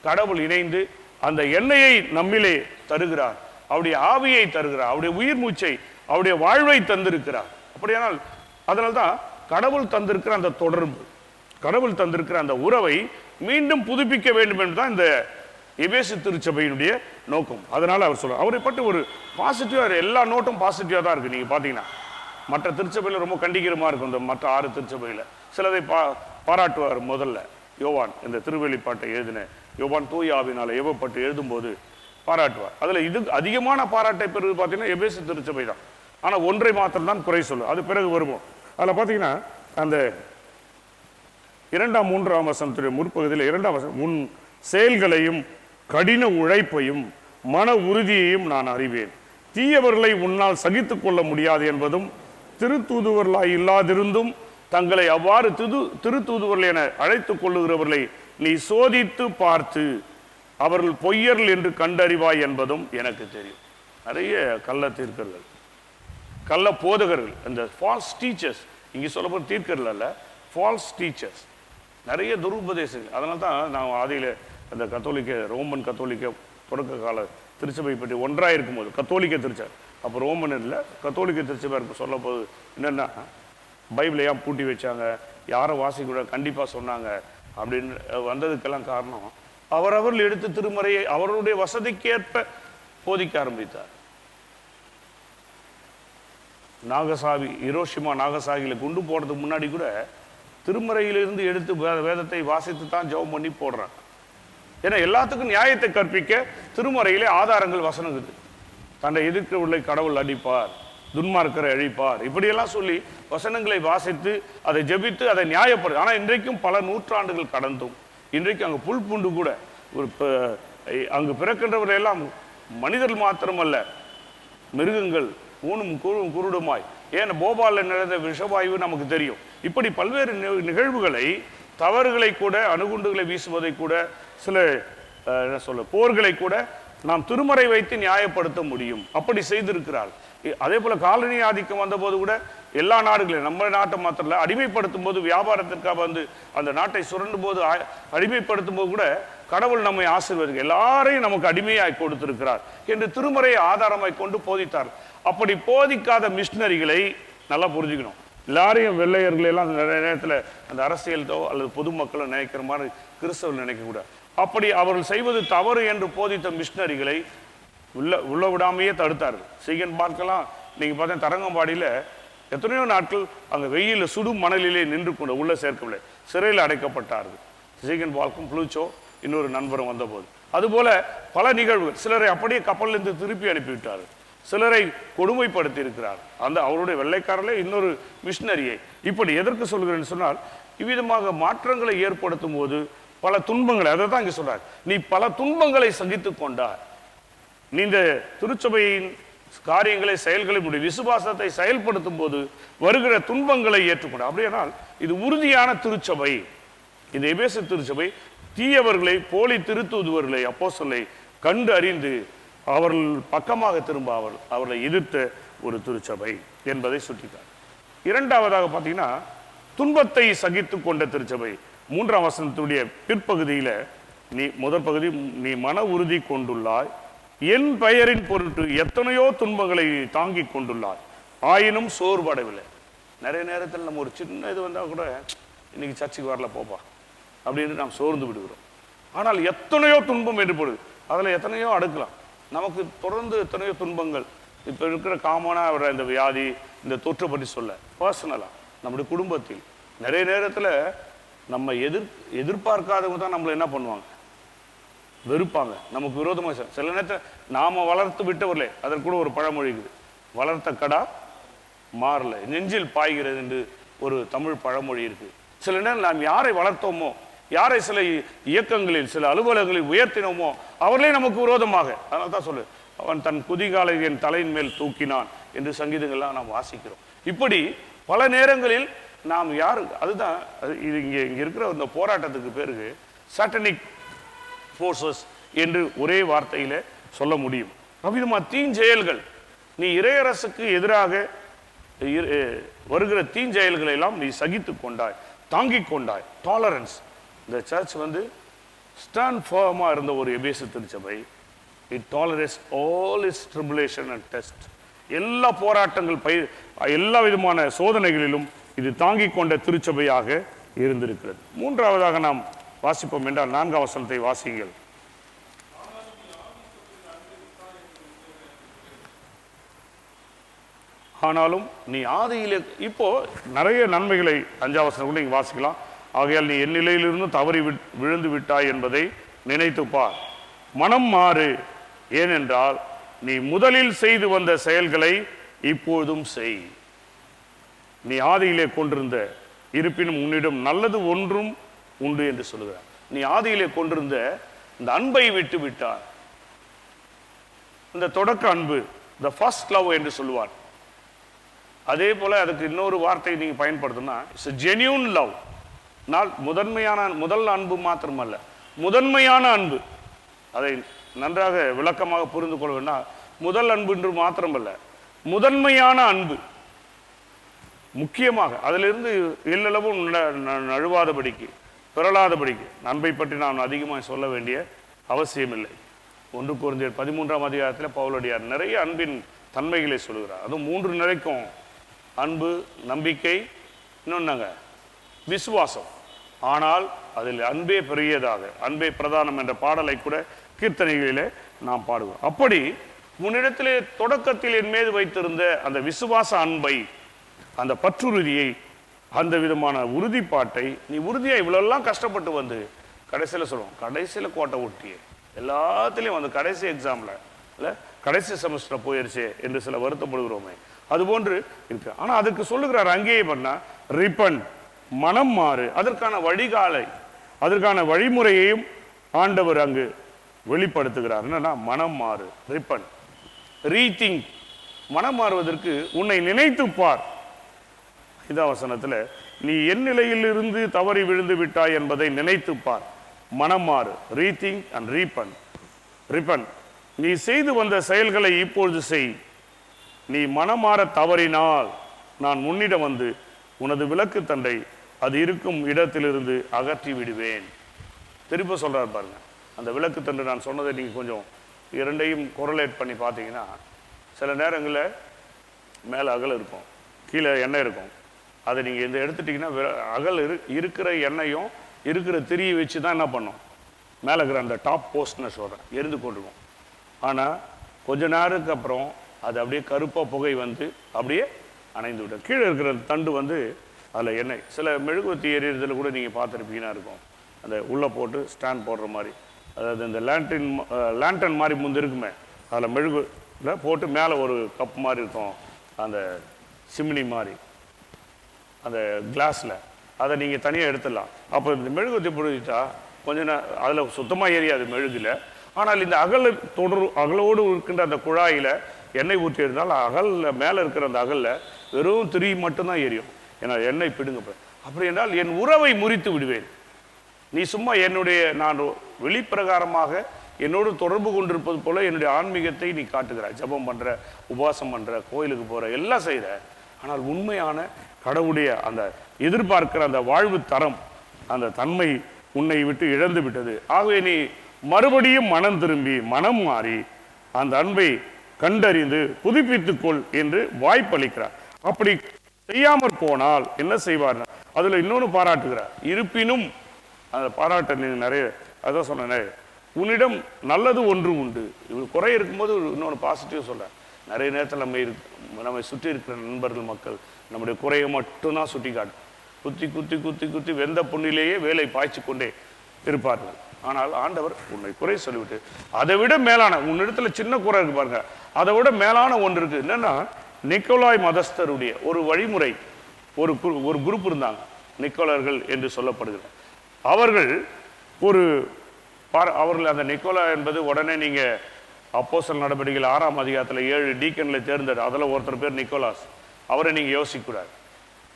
கடவுள் இணைந்து அந்த எண்ணெயை நம்மிலே தருகிறார், அவருடைய ஆவியை தருகிறார், அவருடைய உயிர் மூச்சை, அவருடைய வாழ்வை தந்திருக்கிறார். அப்படியானால் அதனால்தான் கடவுள் தந்திருக்கிற அந்த தொடர்பு, கடவுள் தந்திருக்கிற அந்த உறவை மீண்டும் புதுப்பிக்க வேண்டும் என்றுதான் இந்த எபேசு திருச்சபையினுடைய நோக்கம். அதனால அவர் சொல்றார், அவரை பற்றி ஒரு பாசிட்டிவா, எல்லா நோட்டும் பாசிட்டிவா தான் இருக்கு. நீங்க பாத்தீங்கன்னா மற்ற திருச்சபையில ரொம்ப கண்டிக்கிறமா இருக்கும். இந்த மற்ற 6 திருச்சபையில சிலதை பாராட்டுவார். முதல்ல யோவான், இந்த திருவெளிப்பாட்டை எழுதின யோவான் தூய ஆவியினால ஏவப்பட்டு எழுதும்போது பாராட்டுவார். அதுல இது அதிகமான பாராட்டை பெறுவது பார்த்தீங்கன்னா எபேசு திருச்சபை தான். ஆனா ஒன்றை மாத்திரம் தான் குறை சொல்லு, அது பிறகு வருவோம். அதில் பார்த்தீங்கன்னா அந்த 2ஆம் 3ஆம் வசனத்துடைய முற்பகுதியில் 2ஆம் வசனம், உன் செயல்களையும் கடின உழைப்பையும் மன உறுதியையும் நான் அறிவேன், தீயவர்களை உன்னால் சகித்துக் கொள்ள முடியாது என்பதும், திருத்தூதுவர்களாய் இல்லாதிருந்தும் தங்களை அவ்வாறு திருத்தூதுவர்கள் என அழைத்துக் கொள்ளுகிறவர்களை நீ சோதித்து பார்த்து அவர்கள் பொய்யர்கள் என்று கண்டறிவாய் என்பதும் எனக்கு தெரியும். நிறைய கள்ள தீர்க்கர்கள், கள்ள போதகர்கள், இந்த ஃபால்ஸ் டீச்சர்ஸ், இங்கே சொல்லப்போது தீர்க்கர்கள் அல்ல, ஃபால்ஸ் டீச்சர்ஸ், நிறைய துருபதேசங்கள். அதனால தான் நான் ஆதியில் அந்த கத்தோலிக்க, ரோமன் கத்தோலிக்க தொடக்க கால திருச்சபை பற்றி ஒன்றாக இருக்கும்போது, கத்தோலிக்க திருச்சபை அப்போ ரோமன் இல்லை, கத்தோலிக்க திருச்சபை இருக்க சொல்ல போது என்னென்னா, பைபிளை ஏன் பூட்டி வச்சாங்க, யாரை வாசிக்கூட கண்டிப்பாக சொன்னாங்க அப்படின்னு வந்ததுக்கெல்லாம் காரணம், அவரவர்கள் எடுத்து திருமறையை அவருடைய வசதிக்கேற்ப போதிக்க ஆரம்பித்தார். நாகசாவி, ஹிரோஷிமா நாகசாகியில குண்டு போடுறதுக்கு முன்னாடி கூட திருமறையிலிருந்து எடுத்து வேதத்தை வாசித்து தான் ஜெபம் பண்ணி போடுறாங்க. ஏன்னா எல்லாத்துக்கும் நியாயத்தை கற்பிக்க திருமறையிலே ஆதாரங்கள் வசனங்குது. தன்னை எதிர்க்கிறவர்களை கடவுள் அடிப்பார், துன்மார்க்கரை அழிப்பார், இப்படியெல்லாம் சொல்லி வசனங்களை வாசித்து அதை ஜெபித்து அதை நியாயப்படு. ஆனால் இன்றைக்கும் பல நூற்றாண்டுகள் கடந்தும் இன்றைக்கு அங்கே புல் பூண்டு கூட ஒரு அங்கு பிறக்கின்றவர்கள் எல்லாம் மனிதர்கள் மாத்திரமல்ல, மிருகங்கள் ஊனும் குருடுமாய், ஏன் போபாலில் நடந்த விஷவாயு நமக்கு தெரியும். இப்படி பல்வேறு நிகழ்வுகளை, தவறுகளை கூட, அணுகுண்டுகளை வீசுவதை கூட, சில என்ன சொல்ல போர்களை கூட நாம் திருமறை வைத்து நியாயப்படுத்த முடியும். அப்படி செய்திருக்கிறார். அதே போல காலனி ஆதிக்கம் வந்த போது கூட எல்லா நாடுகளையும், நம்ம நாட்டை மாத்திரம் அடிமைப்படுத்தும் போது, வியாபாரத்திற்காக வந்து அந்த நாட்டை சுரண்டும் போது, அடிமைப்படுத்தும் போது கூட கடவுள் நம்மை ஆசீர்வதிக்க எல்லாரையும் நமக்கு அடிமையாய் கொடுத்திருக்கிறார் என்று திருமறையை ஆதாரமாய் கொண்டு போதித்தார். அப்படி போதிக்காத மிஷினரிகளை நல்லா புரிஞ்சுக்கணும். எல்லாரையும் வெள்ளையர்களெல்லாம் நிறைய நேரத்தில் அந்த அரசியல்தோ அல்லது பொதுமக்களோ நினைக்கிற மாதிரி கிறிஸ்தவர்கள் நினைக்கக்கூடாது. அப்படி அவர்கள் செய்வது தவறு என்று போதித்த மிஷினரிகளை உள்ள விடாமையே தடுத்தார்கள். சீகன் பார்க்கலாம், நீங்கள் பார்த்தா தரங்கம்பாடியில் எத்தனையோ நாட்கள் அங்கே வெயிலில் சுடும் மணலிலே நின்று கொண்டு உள்ள சேர்க்கவில்லை, சிறையில் அடைக்கப்பட்டார்கள். சீகன் பால்க்கும் புளூச்சோ இன்னொரு நண்பரும் வந்தபோது அதுபோல பல நிகழ்வுகள். சிலரை அப்படியே கப்பலிலிருந்து திருப்பி அனுப்பிவிட்டார்கள், சிலரை கொடுமைப்படுத்தி இருக்கிறார் அந்த அவருடைய வெள்ளைக்காரர்களே இன்னொரு மிஷினரியை. இப்படி எதற்கு சொல்கிறேன்னு சொன்னால், இவ்விதமாக மாற்றங்களை ஏற்படுத்தும் போது பல துன்பங்களை, அதை தான் இங்கே சொல்றார், நீ பல துன்பங்களை சகித்து கொண்டார். நீ இந்த திருச்சபையின் காரியங்களை, செயல்களை, விசுவாசத்தை செயல்படுத்தும் போது வருகிற துன்பங்களை ஏற்றுக்கொண்டார். அப்படியானால் இது உறுதியான திருச்சபை. இந்த எபேசு திருச்சபை தீயவர்களை, போலி திருத்தூதுவர்களை, அப்போஸ்தலரை கண்டு அறிந்து அவர்கள் பக்கமாக திரும்ப அவர்களை எதிர்த்த ஒரு திருச்சபை என்பதை சுட்டித்தார். இரண்டாவதாக பார்த்தீங்கன்னா, துன்பத்தை சகித்து கொண்ட திருச்சபை. 3ஆம் வசனத்துடைய பிற்பகுதியில், நீ முதல் பகுதி, நீ மன உறுதி கொண்டுள்ளாய், என் பெயரின் பொருட்டு எத்தனையோ துன்பங்களை தாங்கி கொண்டுள்ளாய், ஆயினும் சோர்வடைவில்லை. நிறைய நேரத்தில் நம்ம ஒரு சின்ன இது வந்தால் கூட இன்னைக்கு சர்ச்சுக்கு வரல போப்பா அப்படின்னு நாம் சோர்ந்து விடுகிறோம். ஆனால் எத்தனையோ துன்பம் என்று பொழுது அதில் எத்தனையோ அடுக்கலாம். நமக்கு தொடர்ந்து எத்தனையோ துன்பங்கள் இப்போ இருக்கிற காமனாக வர இந்த வியாதி, இந்த தொற்றை பற்றி சொல்ல பர்சனலாக நம்முடைய குடும்பத்தில் நிறைய நேரத்தில் நம்ம எதிர்பார்க்காதவங்க தான் நம்மளை என்ன பண்ணுவாங்க, வெறுப்பாங்க, நமக்கு விரோதமாக. சில நேரத்தில் நாம் வளர்த்து விட்டவர்களே, அதற்கு கூட ஒரு பழமொழி இருக்குது, வளர்த்த கடா மாறல நெஞ்சில் பாய்கிறது என்று ஒரு தமிழ் பழமொழி இருக்குது. சில நேரம் நாம் யாரை வளர்த்தோமோ யாரை சில இயக்கங்களில் சில அலுவலகங்களில் உயர்த்தினோமோ அவர்களே நமக்கு விரோதமாக. அதனால தான் சொல்லு, அவன் தன் குதிகாலை என் தலையின் மேல் தூக்கினான் என்று சங்கீதங்கள்லாம் நாம் வாசிக்கிறோம். இப்படி பல நேரங்களில் நாம் யாரு, அதுதான் இது இங்கே இருக்கிற இந்த போராட்டத்துக்கு பேருக்கு சாட்டனிக் ஃபோர்ஸஸ் என்று ஒரே வார்த்தையில சொல்ல முடியும். அவ்விதமா தீஞ்செயல்கள், நீ இறையரசுக்கு எதிராக வருகிற தீஞ்செயல்களை எல்லாம் நீ சகித்து கொண்டாய், தாங்கிக் கொண்டாய். டாலரன்ஸ். இந்த சர்ச் ஸ்டாண்ட் ஃபார்மா இருந்த ஒரு எபேசு திருச்சபை. It டாலரேட்ஸ் all it's tribulation and test. எல்லா போராட்டங்கள் எல்லா விதமான சோதனைகளிலும் இது தாங்கிக் கொண்ட திருச்சபையாக இருந்திருக்கிறது. மூன்றாவதாக நாம் வாசிப்போம் என்றால் 4ஆம் வசனத்தை வாசியுங்கள். ஆனாலும் நீ ஆதியிலே, இப்போ நிறைய நன்மைகளை 5ஆம் வசனம் கூட நீங்க வாசிக்கலாம். ஆகையால் நீ என் நிலையிலிருந்து தவறி விழுந்து விட்டாய் என்பதை நினைத்து பார், மனம் மாறு, ஏனென்றால் நீ முதலில் செய்து வந்த செயல்களை இப்பொழுதும் செய். நீ ஆதியிலே கொண்டிருந்த, இருப்பினும் உன்னிடம் நல்லது ஒன்றும் உண்டு என்று சொல்லுகிறார். நீ ஆதியிலே கொண்டிருந்த இந்த அன்பை விட்டு விட்டார். இந்த தொடக்க அன்பு, த ஃபர்ஸ்ட் லவ் என்று சொல்லுவார். அதே போல அதுக்கு இன்னொரு வார்த்தை நீங்க பயன்படுத்தினா இட்ஸ் ஜென்யூன் லவ். முதன்மையான, முதல் அன்பு மாத்திரமல்ல, முதன்மையான அன்பு. அதை நன்றாக விளக்கமாக புரிந்து கொள்ள வேண்டாம். முதல் அன்பு என்று மாத்திரமல்ல, முதன்மையான அன்பு. முக்கியமாக அதிலிருந்து எல்லளவும் நழுவாதபடிக்கு, பிறளாதபடிக்கு அன்பை பற்றி நான் அதிகமாக சொல்ல வேண்டிய அவசியமில்லை. 1 கொரிந்தியர் 13ஆம் அதிகாரத்தில் பவுலடியார் நிறைய அன்பின் தன்மைகளை சொல்கிறார். அதுவும் 3 நிலைக்கும்: அன்பு, நம்பிக்கை, இன்னொன்னாங்க விசுவாசம். ஆனால் அதில் அன்பே பெரியதாக, அன்பே பிரதானம் என்ற பாடலை கூட கீர்த்தனைகளிலே நாம் பாடுவோம். அப்படி முன்னிடத்திலே தொடக்கத்தில் என் மீது வைத்திருந்த அந்த விசுவாச அன்பை, அந்த பற்றுறுதியை, அந்த விதமான உறுதிப்பாட்டை நீ உறுதியா இவ்வளெல்லாம் கஷ்டப்பட்டு வந்து கடைசியில் சொல்லுவோம், கடைசியில் கோட்டை ஒட்டியே எல்லாத்துலேயும் கடைசி எக்ஸாமில் இல்லை கடைசி செமஸ்டர் போயிருச்சே என்று சில வருத்தப்படுகிறோமே, அதுபோன்று இருக்கு. ஆனால் அதுக்கு சொல்லுகிறார் அங்கேயே பண்ணா, ரிப்பன், மனம் மாறு. அதற்கான வழிகாலை, அதற்கான வழிமுறையையும் ஆண்டவர் அங்கு வெளிப்படுத்துகிறார். என்னன்னா மனம் மாறு, ரிப்பன், ரீதிங்க். மனம் மாறுவதற்கு உன்னை நினைத்து பார். இந்த வசனத்தில் நீ என் நிலையில் இருந்து தவறி விழுந்து விட்டாய் என்பதை நினைத்து பார். மனம் மாறு, ரீதிங்க் அண்ட் ரீப்பன். ரிப்பன், நீ செய்து வந்த செயல்களை இப்பொழுது செய். நீ மனமாற தவறினால் நான் முன்னிடம் வந்து உனது விளக்கு தண்டை அது இருக்கும் இடத்திலிருந்து அகற்றி விடுவேன். திரும்ப சொல்றார் பாருங்க. அந்த விளக்கு தண்டு நான் சொன்னதை நீங்க கொஞ்சம் இரண்டையும் கொரலேட் பண்ணி பார்த்தீங்கன்னா, சில நேரங்களில் மேலே அகல் இருக்கும், கீழே எண்ணெய் இருக்கும். அதை நீங்கள் இந்த எடுத்துட்டிங்கன்னா அகல் இருக்கிற எண்ணெயும் இருக்கிற திரியை வச்சு தான் என்ன பண்ணோம், மேலே இருக்கிற அந்த டாப் போஸ்ட்னு சொல்கிறேன், எரிந்து கொண்டிருக்கும். ஆனால் கொஞ்ச நேரத்துக்கு அப்புறம் அது அப்படியே கருப்பாக புகை வந்து அப்படியே அணைந்து விட்டது. கீழே இருக்கிற தண்டு அதில் எண்ணெய். சில மெழுகுவத்தி எரியறதுல கூட நீங்கள் பார்த்துருப்பீங்கன்னா இருக்கும், அந்த உள்ளே போட்டு ஸ்டாண்ட் போடுற மாதிரி, அதாவது இந்த லேண்டன் மாதிரி முந்து இருக்குமே, அதில் மெழுகுல போட்டு மேலே ஒரு கப் மாதிரி இருக்கும், அந்த சிம்னி மாதிரி அந்த கிளாஸில், அதை நீங்கள் தனியாக எடுத்துடலாம். அப்போ இந்த மெழுகுவத்தி பிடிச்சிட்டா கொஞ்சம் அதில் சுத்தமாக எரியாது மெழுகுல. ஆனால் இந்த அகலோடு இருக்கின்ற அந்த குழாயில் எண்ணெய் ஊற்றி இருந்தால் அகலில் மேலே இருக்கிற அந்த அகலில் வெறும் திரி மட்டும்தான் எரியும். ஏன்னா எண்ணெய் பிடுங்க. அப்படி என்றால் என் உறவை முறித்து விடுவேன். நீ சும்மா நான் வெளிப்பிரகாரமாக என்னோடு தொடர்பு கொண்டிருப்பது போல என்னுடைய ஆன்மீகத்தை நீ காட்டுகிறாய். ஜபம் பண்ணுற, உபவாசம் பண்ணுற, கோயிலுக்கு போகிற, எல்லாம் செய்கிற. ஆனால் உண்மையான கடவுளுடைய அந்த எதிர்பார்க்கிற அந்த வாழ்வு தரம், அந்த தன்மை உன்னை விட்டு இழந்து விட்டது. ஆகவே நீ மறுபடியும் மனம் திரும்பி, மனம் மாறி அந்த அன்பை கண்டறிந்து புதுப்பித்துக்கொள் என்று வாய்ப்பளிக்கிறார். அப்படி செய்யாமற் போனால் என்ன செய்வார்? அதுல இன்னொன்று பாராட்டுகிறார். இருப்பினும் அந்த பாராட்ட நீங்க நிறைய அதான் சொன்ன, உன்னிடம் நல்லது ஒன்று உண்டு. இவங்க குறை இருக்கும்போது இன்னொன்று பாசிட்டிவ் சொல்ற. நிறைய நேரத்தில் நம்மை சுற்றி இருக்கிற நண்பர்கள், மக்கள் நம்முடைய குறையை மட்டும்தான் சுட்டி காட்டும். குத்தி குத்தி குத்தி குத்தி வெந்த புண்ணிலேயே வேலை பாய்ச்சி கொண்டே இருப்பார்கள். ஆனால் ஆண்டவர் உன்னை குறை சொல்லிவிட்டு அதை விட மேலான, உன்னிடத்துல சின்ன குறை இருக்கு பாருங்க, அதை விட மேலான ஒன்று இருக்கு. என்னன்னா, நிக்கோலாய் மதஸ்தருடைய ஒரு வழிமுறை, ஒரு குரூப் இருந்தாங்க, நிக்கோலர்கள் என்று சொல்லப்படுகிற. அவர்கள் ஒரு அவர்கள் அந்த நிக்கோலா என்பது உடனே நீங்கள் அப்போஸ்தலர் நடவடிக்கைகள் 6ஆம் அதிகாரத்தில் 7 டீக்கனில் தேர்ந்தெடு, அதில் ஒருத்தர் பேர் நிக்கோலாஸ். அவரை நீங்கள் யோசிக்கக்கூடாது,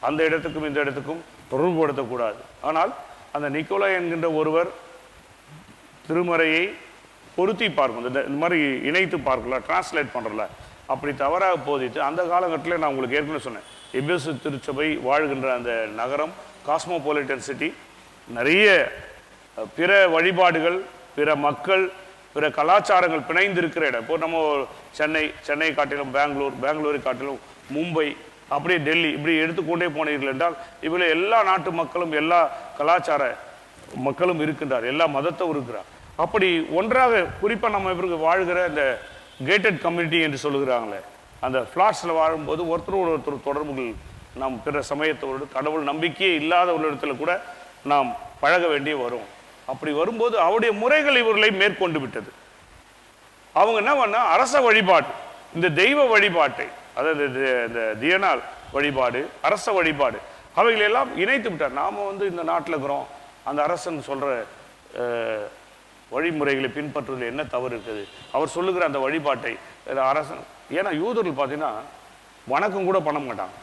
அந்த இடத்துக்கும் இந்த இடத்துக்கும் தொடர்புபடுத்தக்கூடாது. ஆனால் அந்த நிக்கோலா என்கின்ற ஒருவர் திருமறையை பொருத்தி பார்க்கும், இந்த மாதிரி இணைத்து பார்க்கல, டிரான்ஸ்லேட் பண்ணுறல, அப்படி தவறாக போதித்து அந்த காலகட்டத்தில் நான் உங்களுக்கு ஏற்கனவே சொன்னேன், எபேசு திருச்சபை வாழ்கின்ற அந்த நகரம் காஸ்மோபாலிட்டன் சிட்டி, நிறைய பிற வழிபாடுகள், பிற மக்கள், பிற கலாச்சாரங்கள் பிணைந்திருக்கிற இடம். இப்போ நம்ம சென்னை காட்டிலும் பெங்களூரை காட்டிலும் மும்பை, அப்படியே டெல்லி, இப்படி எடுத்துக்கொண்டே போனீர்கள் என்றால் இதில் எல்லா நாட்டு மக்களும் எல்லா கலாச்சார மக்களும் இருக்கின்றார், எல்லா மதத்தவும் இருக்கிறார். அப்படி ஒன்றாக குறிப்பாக நம்ம இவருக்கு வாழ்கிற இந்த கேட்டட் கம்யூனிட்டி என்று சொல்லுகிறாங்களே, அந்த ஃப்ளாட்ஸில் வாழும்போது ஒருத்தரோடு ஒருத்தர் தொடர்புகள், நாம் பிற சமயத்தோடு கடவுள் நம்பிக்கையே இல்லாத ஒரு இடத்துல கூட நாம் பழக வேண்டிய வரும். அப்படி வரும்போது அவருடைய முறைகள் இவர்களை மேற்கொண்டு விட்டது. அவங்க என்ன பண்ணா, அரச வழிபாடு, இந்த தெய்வ வழிபாட்டை, அதாவது இந்த தியனால் வழிபாடு, அரச வழிபாடு, அவைகளெல்லாம் இணைத்து விட்டார். நாம் இந்த நாட்டில் இருக்கிறோம், அந்த அரசன் சொல்கிற வழிமுறைகளை பின்பற்றுவதில் என்ன தவறு இருக்குது? அவர் சொல்லுகிற அந்த வழிபாட்டை அரசன், ஏன்னா யூதர்கள் பார்த்தீங்கன்னா வணக்கம் கூட பண்ண மாட்டாங்க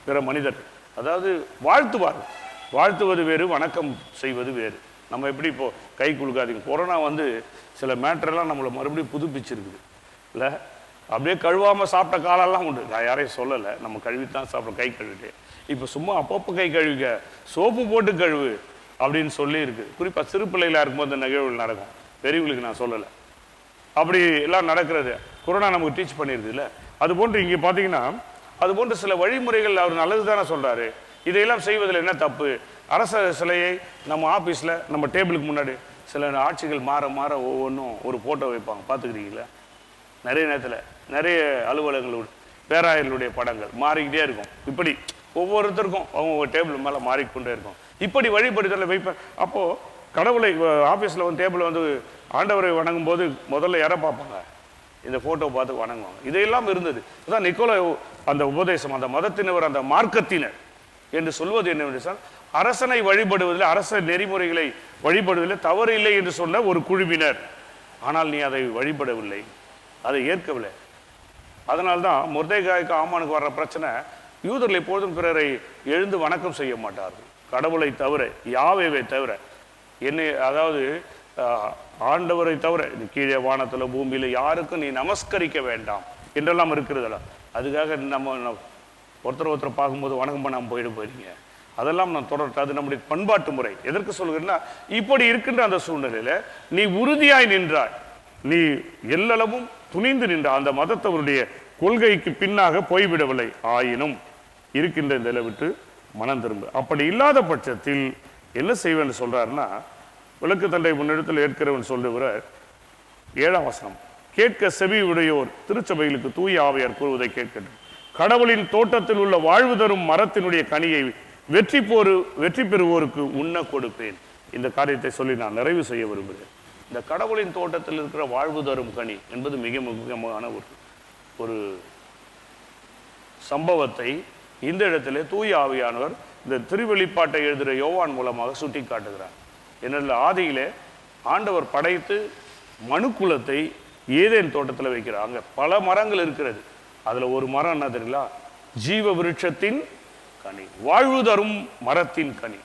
பிற மனிதர், அதாவது வாழ்த்துவது வேறு, வணக்கம் செய்வது வேறு. நம்ம எப்படி இப்போது கை குலுக்காதீங்க, கொரோனா சில மேட்டரெல்லாம் நம்மளை மறுபடியும் புதுப்பிச்சிருக்குது இல்லை, அப்படியே கழுவாமல் சாப்பிட்ட காலெல்லாம் உண்டு. நான் யாரையும் சொல்லலை, நம்ம கழுவித்தான் சாப்பிட்றோம், கை கழுவிட்டு. இப்போ சும்மா அப்பப்போ கை கழுவிக்க, சோப்பு போட்டு கழுவு அப்படின்னு சொல்லி இருக்குது. குறிப்பாக சிறு பிள்ளைகளாக இருக்கும்போது இந்த நிகழ்வுகள் நடக்கும், பெரியவங்களுக்கு நான் சொல்லலை. அப்படி எல்லாம் நடக்கிறது கொரோனா நமக்கு டீச் பண்ணியிருக்குது இல்லை. அதுபோன்று இங்கே பார்த்தீங்கன்னா அதுபோன்று சில வழிமுறைகள் அவர் நல்லது தானே சொல்கிறாரு. இதையெல்லாம் செய்வதில் என்ன தப்பு? அரச சிலையை நம்ம ஆஃபீஸில் நம்ம டேபிளுக்கு முன்னாடி சில ஆட்சிகள் மாற மாற ஒவ்வொன்றும் ஒரு ஃபோட்டோ வைப்பாங்க, பார்த்துக்கிறீங்களா? நிறைய நேரத்தில் நிறைய அலுவலகளோட பேராயர்களுடைய படங்கள் மாறிக்கிட்டே இருக்கும். இப்படி ஒவ்வொருத்தருக்கும் அவங்க டேபிள் மேலே மாறிக்கொண்டே இருக்கும். இப்படி வழிபடுதலை வைப்பேன். அப்போது கடவுளை ஆஃபீஸில் டேபிள் ஆண்டவரை வணங்கும் போது முதல்ல யாரை பார்ப்பாங்க? இந்த ஃபோட்டோ பார்த்து வணங்குவாங்க. இதையெல்லாம் இருந்தது. அதான் நிக்கோலா அந்த உபதேசம், அந்த மதத்தினர், அந்த மார்க்கத்தினர் என்று சொல்வது என்னவென்றால், அரசனை வழிபடுவதில், அரச நெறிமுறைகளை வழிபடுவதில் தவறு இல்லை என்று சொன்ன ஒரு குழுவினர். ஆனால் நீ அதை வழிபடவில்லை, அதை ஏற்கவில்லை. அதனால்தான் மொர்தெகாய்க்கு ஆமானுக்கு வர்ற பிரச்சனை, யூதர்கள் எப்போதும் பிறரை எழுந்து வணக்கம் செய்ய மாட்டார்கள், கடவுளை தவிர, யாவேவை தவிர, அதாவது ஆண்டவரை தவிர கீழே வானத்தில் பூமியில் யாருக்கும் நீ நமஸ்கரிக்க வேண்டாம் என்றெல்லாம் இருக்கிறதெல்லாம். அதுக்காக நம்ம ஒருத்தர் பார்க்கும்போது வணக்கம் பண்ணாமல் போயிடுறீங்க, அதெல்லாம் நான் தொடர்ந்து, அது நம்முடைய பண்பாட்டு முறை. எதற்கு சொல்கிறேன்னா, இப்படி இருக்கின்ற அந்த சூழ்நிலையில் நீ உறுதியாய் நின்றாய், நீ எல்லளவும் துணிந்து நின்றாய், அந்த மதத்தவருடைய கொள்கைக்கு பின்னாக போய்விடவில்லை, ஆயினும் இருக்கின்ற இந்த விட்டு மனம் திரும்ப. அப்படி இல்லாத பட்சத்தில் என்ன செய்வேன்னு சொல்றாருன்னா, விளக்கு தண்டை முன்னிடத்தில் ஏற்கிறவன் சொல்லுகிறார் 7ஆம் வசனம், கேட்க செவி உடையோர் திருச்சபைகளுக்கு தூய ஆவியார் கூறுவதை கேட்கட்டும். கடவுளின் தோட்டத்தில் உள்ள வாழ்வு தரும் மரத்தினுடைய கனியை வெற்றி பெறுவோருக்கு உண்ண கொடுப்பேன். இந்த காரியத்தை சொல்லி நான் நிறைவு செய்ய விரும்புகிறேன். இந்த கடவுளின் தோட்டத்தில் இருக்கிற வாழ்வு தரும் கனி என்பது மிக முக்கியமான ஒரு சம்பவத்தை இந்த இடத்திலே தூய ஆவியானவர் இந்த திருவெளிப்பாட்டை எழுதுகிற யோவான் மூலமாக சுட்டி காட்டுகிறார். என்னில் ஆதியிலே ஆண்டவர் படைத்து மனுக்குலத்தை ஏதேன் தோட்டத்தில் வைக்கிறார். அங்கே பல மரங்கள் இருக்கிறது. அதில் ஒரு மரம் என்ன தெரியல, ஜீவ விருட்சத்தின் கனி, வாழ்வு தரும் மரத்தின் கனி.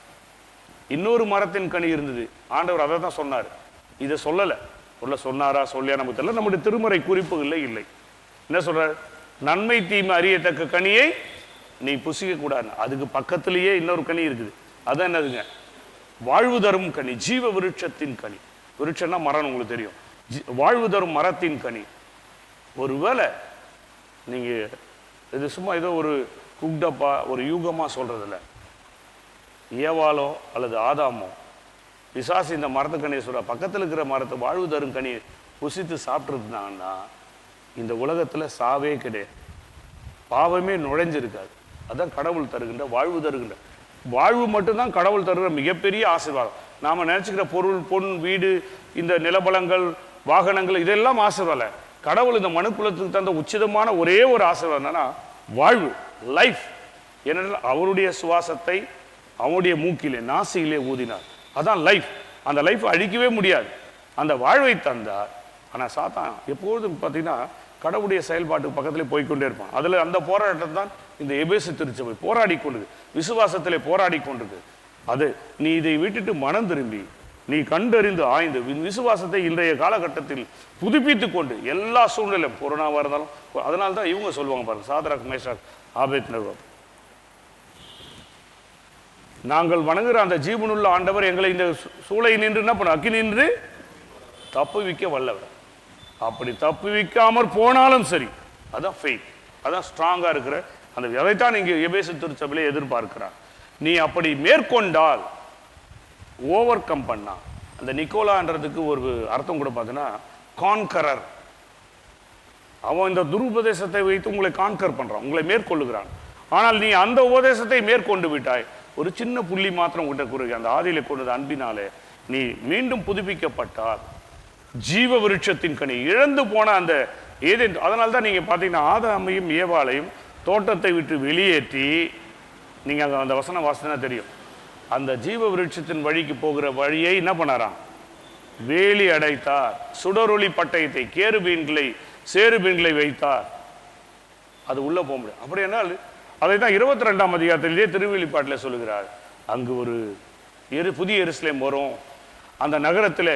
இன்னொரு மரத்தின் கனி இருந்தது. ஆண்டவர் அதை தான் சொன்னார், இதை சொல்லலை. சொன்னாரா சொல்லியா நமக்கு தெரியல, நம்முடைய திருமறை குறிப்புகளில் இல்லை. என்ன சொல்றார்? நன்மை தீமை அறியத்தக்க கனியை நீ புசிக்க கூடாது. அதுக்கு பக்கத்திலேயே இன்னொரு கனி இருக்குது. அதான் என்னதுங்க? வாழ்வு தரும் கனி, ஜீவ விருட்சத்தின் கனி. விருட்சம்னா மரம், உங்களுக்கு தெரியும். வாழ்வு தரும் மரத்தின் கனி. ஒருவேளை நீங்க இது சும்மா ஏதோ ஒரு குக்டப்பா ஒரு யூகமா சொல்றதில்ல. ஏவாளோ அல்லது ஆதாமோ பிசாசு இந்த மரத்து கனியை சொல்ற, பக்கத்தில் இருக்கிற மரத்தை வாழ்வு தரும் கனியை புசித்து சாப்பிட்ருந்தாங்கன்னா இந்த உலகத்தில் சாவே கிடையாது, பாவமே நுழைஞ்சிருக்காது. அதான் கடவுள் தருகின்ற வாழ்வு தருகின்ற வாழ்வு மட்டும்தான் கடவுள் தருகிற மிகப்பெரிய ஆசீர்வாதம். நாம் நினச்சிக்கிற பொருள், பொன், வீடு, இந்த நிலபலங்கள், வாகனங்கள், இதெல்லாம் ஆசீர்வாதம். கடவுள் இந்த மனுக்குலத்துக்கு தந்த உச்சிதமான ஒரே ஒரு ஆசீர்வாதம் என்னன்னா வாழ்வு, லைஃப். ஏனென்றால் அவருடைய சுவாசத்தை அவருடைய மூக்கிலே, நாசியிலே ஊதினார். அதான் லைஃப். அந்த லைஃப் அழிக்கவே முடியாது, அந்த வாழ்வை தந்தார். ஆனால் சாத்தான் எப்பொழுதும் பார்த்தீங்கன்னா கடவுளுடைய செயல்பாட்டுக்கு பக்கத்திலே போய்கொண்டே இருப்பான். அதில் அந்த போராட்டம் தான் இந்த எபேசு திருச்சபை போராடி கொண்டிருக்கு, விசுவாசத்திலே போராடி கொண்டிருக்கு. அது நீ இதை விட்டுட்டு மனம் திரும்பி நீ கண்டறிந்து ஆய்ந்து விசுவாசத்தை இன்றைய காலகட்டத்தில் புதுப்பித்து கொண்டு எல்லா சூழ்நிலையும் கொரோனாவாக இருந்தாலும், அதனால தான் இவங்க சொல்லுவாங்க பாருங்க, சாத்ராக் மேஷாக் ஆபேத்நேகோ, நாங்கள் வணங்குகிற அந்த ஜீவனுள்ள ஆண்டவர் எங்களை இந்த சூளை நின்று என்ன பண்ண அக்கி நின்று தப்புவிக்க வல்லவர். அப்படி தப்புவிக்காமற் போனாலும் சரி, அதான் ஃபெய்த், அதான் ஸ்ட்ராங்கா இருக்கிற அந்த அதைத்தான் இங்கே எபேசு திருச்சபையிலே எதிர்பார்க்கிறார். நீ அப்படி மேற்கொண்டால், ஓவர் கம் பண்ணா, அந்த நிக்கோலான்றதுக்கு ஒரு அர்த்தம் கூட பார்த்தீங்கன்னா கான்கரர். அவன் இந்த துருபதேசத்தை வைத்து உங்களை கான்கர் பண்றான், உங்களை மேற்கொள்ளுகிறான். ஆனால் நீ அந்த உபதேசத்தை மேற்கொண்டு விட்டாய், ஒரு சின்ன புள்ளி மாத்திரம் உங்கள்கிட்ட கூறுக, அந்த ஆதியில கொண்டது அன்பினாலே நீ மீண்டும் புதுப்பிக்கப்பட்டால் ஜீவ விருட்சத்தின் கனி இழந்து போன அந்த ஏதேன். அதனால தான் நீங்க பார்த்தீங்கன்னா ஆதாமையும் ஏவாளையும் தோட்டத்தை விட்டு வெளியேற்றி, நீங்க அந்த வசனம் வாசனை தெரியும், அந்த ஜீவ விருட்சத்தின் வழிக்கு போகிற வழியை என்ன பண்ணாராம், வேலி அடைத்தார், சுடரொளி பட்டயத்தை கேருபீன்களை சேருபீன்களை வைத்தார், அது உள்ள போக முடியும். அப்படி என்னால் அதை தான் 22ஆம் அதிகாரத்திலே திருவெளிப்பாட்டில் சொல்லுகிறார், அங்கு ஒரு புதிய எருசலேம் வரும், அந்த நகரத்தில்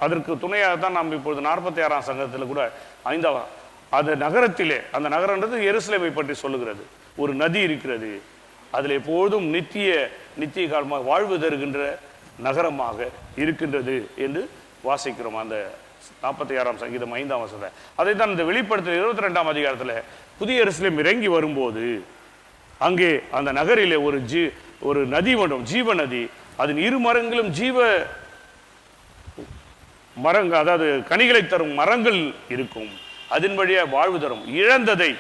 அதற்கு துணையாக தான் நாம் இப்பொழுது 46ஆம் சங்கத்தில் கூட 5ஆம் அந்த நகரத்திலே, அந்த நகரன்றது எருசலேமை பற்றி சொல்லுகிறது, ஒரு நதி இருக்கிறது, அதில் எப்பொழுதும் நித்திய காலமாக வாழ்வு தருகின்ற நகரமாக இருக்கின்றது என்று வாசிக்கிறோம். அந்த 46ஆம் சங்கீதம் 5ஆம் வசனம். அதை தான் இந்த வெளிப்படுத்தல் 22ஆம் அதிகாரத்தில் புதிய எருசலேம் இறங்கி வரும்போது அங்கே அந்த நகரிலே ஒரு நதி வேண்டும், ஜீவ நதி, அதன் இரு மரங்களும் ஜீவ மரங்கள், அதாவது கனிகளை தரும் மரங்கள் இருக்கும், அதன் வழியாக வாழ்வு தரும். இழந்ததை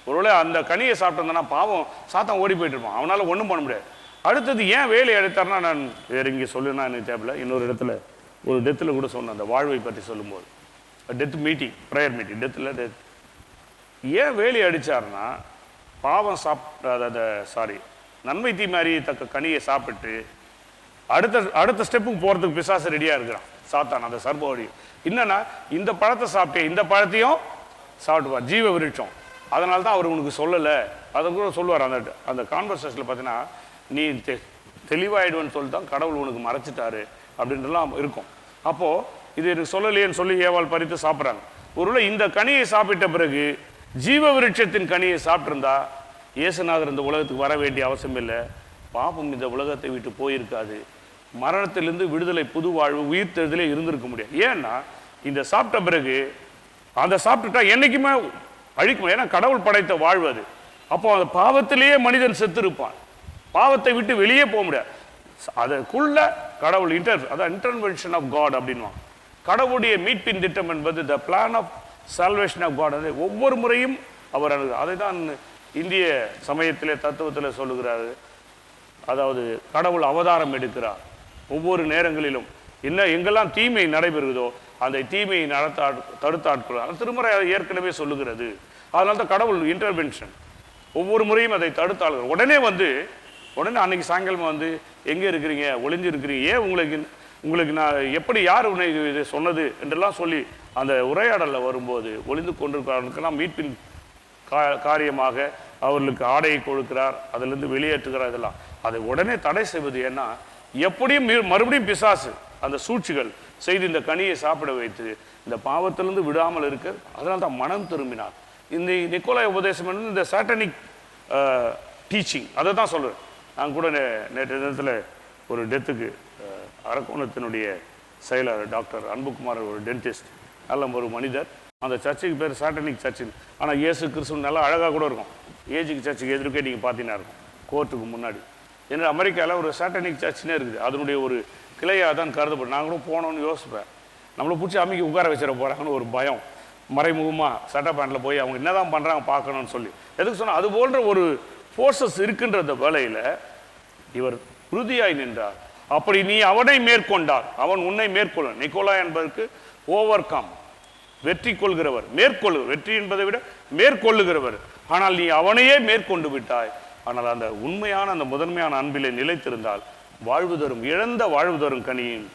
ஒருவேளை அந்த கனியை சாப்பிட்டோம்னா பாவம் சாத்தான் ஓடி போயிட்டு இருப்பான், அவனால ஒன்றும் பண்ண முடியாது. அடுத்தது ஏன் வேலை அடைத்தார்னா, நான் வேற இங்கே சொல்லுன்னா எனக்கு தேவையில்ல, இன்னொரு இடத்துல ஒரு டெத்தில் கூட சொன்னேன், அந்த வாழ்வை பற்றி சொல்லும்போது, death meeting, prayer meeting, death ஏன் வேலை அடித்தார்னா, பாவம் நன்மை தீமை அறியத்தக்க கனியை சாப்பிட்டு அடுத்த ஸ்டெப்புக்கு போகிறதுக்கு பிசாசு ரெடியாக இருக்கிறான் சாத்தான், அந்த சர்போடி. என்னன்னா, இந்த பழத்தை சாப்பிட்டே இந்த பழத்தையும் சாப்பிட்டுவார், ஜீவ விருட்சம். அதனால தான் அவர் உனக்கு சொல்லலை, அதை கூட சொல்லுவார் அந்த கான்வர்சேஷனில் பார்த்தீங்கன்னா, நீ தெளிவாயிடுவேன்னு சொல்லி தான் கடவுள் உனக்கு மறைச்சிட்டாரு அப்படின்றலாம் இருக்கும். அப்போது இது எனக்கு சொல்லலையேன்னு சொல்லி ஏவாள் பறித்து சாப்பிட்றாங்க. ஒருவேளை இந்த கனியை சாப்பிட்ட பிறகு ஜீவ விருட்சத்தின் கனியை சாப்பிட்டிருந்தா இயேசுநாதர் இந்த உலகத்துக்கு வர வேண்டிய அவசியம் இல்லை, பாப்பம் இந்த உலகத்தை விட்டு போயிருக்காது, மரணத்திலிருந்து விடுதலை, புது வாழ்வு, உயிர் தெழுதலே இருந்திருக்க முடியாது. ஏன்னா இந்த சாப்பிட்ட பிறகு அந்த சாப்பிட்டுட்டா என்னைக்குமே அழிக்க முடியாது, ஏன்னா கடவுள் படைத்த வாழ்வு அது. அப்போ அந்த பாவத்திலேயே மனிதன் செத்து இருப்பான், பாவத்தை விட்டு வெளியே போக முடியாது. அதற்குள்ள கடவுள் அதான் இன்டர்வென்ஷன் ஆஃப் காட் அப்படின்வாங்க. கடவுளுடைய மீட்பின் திட்டம் என்பது the plan of salvation of God. அது ஒவ்வொரு முறையும் அவர் அதை தான் இந்திய சமயத்திலே தத்துவத்தில் சொல்லுகிறாரு. அதாவது கடவுள் அவதாரம் எடுக்கிறார் ஒவ்வொரு நேரங்களிலும். எங்கெல்லாம் தீமை நடைபெறுகிறதோ அந்த தீமையை தடுத்தாட்கொள்ள திருமுறை ஏற்கனவே சொல்லுகிறது. அதனால தான் கடவுள் இன்டர்வென்ஷன் ஒவ்வொரு முறையும் அதை தடுத்தாள்கள். உடனே அன்னைக்கு சாயங்காலம் எங்கே இருக்கிறீங்க, ஒளிஞ்சிருக்கிறீங்க, ஏன் உங்களுக்கு நான் எப்படி யார் உன்னை இதை சொன்னது என்றெல்லாம் சொல்லி அந்த உரையாடலில் வரும்போது ஒளிந்து கொண்டிருக்கிறவர்களுக்கெல்லாம் மீட்பின் காரியமாக அவர்களுக்கு ஆடையை கொடுக்கிறார், அதிலிருந்து வெளியேற்றுகிறார். இதெல்லாம் அதை உடனே தடை செய்வது. ஏன்னா எப்படியும் மறுபடியும் பிசாசு அந்த சூழ்ச்சிகள் செய்து இந்த கனியை சாப்பிட வைத்து இந்த பாவத்திலிருந்து விடாமல் இருக்க, அதனால தான் மனம் திரும்பினார். இந்த நிக்கோலாய் உபதேசம் இந்த சாட்டனிக் டீச்சிங் அதை தான் சொல்லுவேன். நான் கூட நேற்று தினத்தில் ஒரு டெத்துக்கு அரக்கோணத்தினுடைய செயலர் டாக்டர் அன்புகுமார், ஒரு டென்டிஸ்ட், நல்ல ஒரு மனிதர், அந்த சர்ச்சுக்கு பேர் சாட்டனிக் சர்ச்சு. ஆனால் இயேசு கிறிஸ்துவ நல்லா அழகாக கூட இருக்கும், ஏஜுக்கு சர்ச்சுக்கு எதிர்க்கே நீங்கள் பார்த்தீங்கன்னா இருக்கும், கோர்ட்டுக்கு முன்னாடி. ஏன்னா அமெரிக்காவில் ஒரு சாட்டனிக் சர்ச்சுனே இருக்குது, அதனுடைய ஒரு கிளையாக தான் கருதப்படும். நான் கூட போனோன்னு யோசிப்பேன், நம்மளை பிடிச்சி அமைக்க உட்கார வச்சிட போகிறாங்கன்னு ஒரு பயம், மறைமுகமாக சட்டை பேண்டில் போய் அவங்க என்ன தான் பண்ணுறாங்க பார்க்கணும்னு சொல்லி. எதுக்கு சொன்னால் அது போன்ற ஒரு ஃபோர்ஸஸ் இருக்கின்ற வேளையில் இவர் உறுதியாய் நின்றார். அப்படி நீ அவனை மேற்கொண்டார், அவன் உன்னை மேற்கொள்ள. நிக்கோலா என்பதற்கு ஓவர் கம், வெற்றி கொள்கிறவர், வெற்றி என்பதை விட மேற்கொள்ளுகிறவர். ஆனால் நீ அவனையே மேற்கொண்டு விட்டாய். ஆனால் அந்த உண்மையான அந்த முதன்மையான அன்பிலே நிலைத்திருந்தால் வாழ்வு தரும் இழந்த வாழ்வு தரும் கனியின்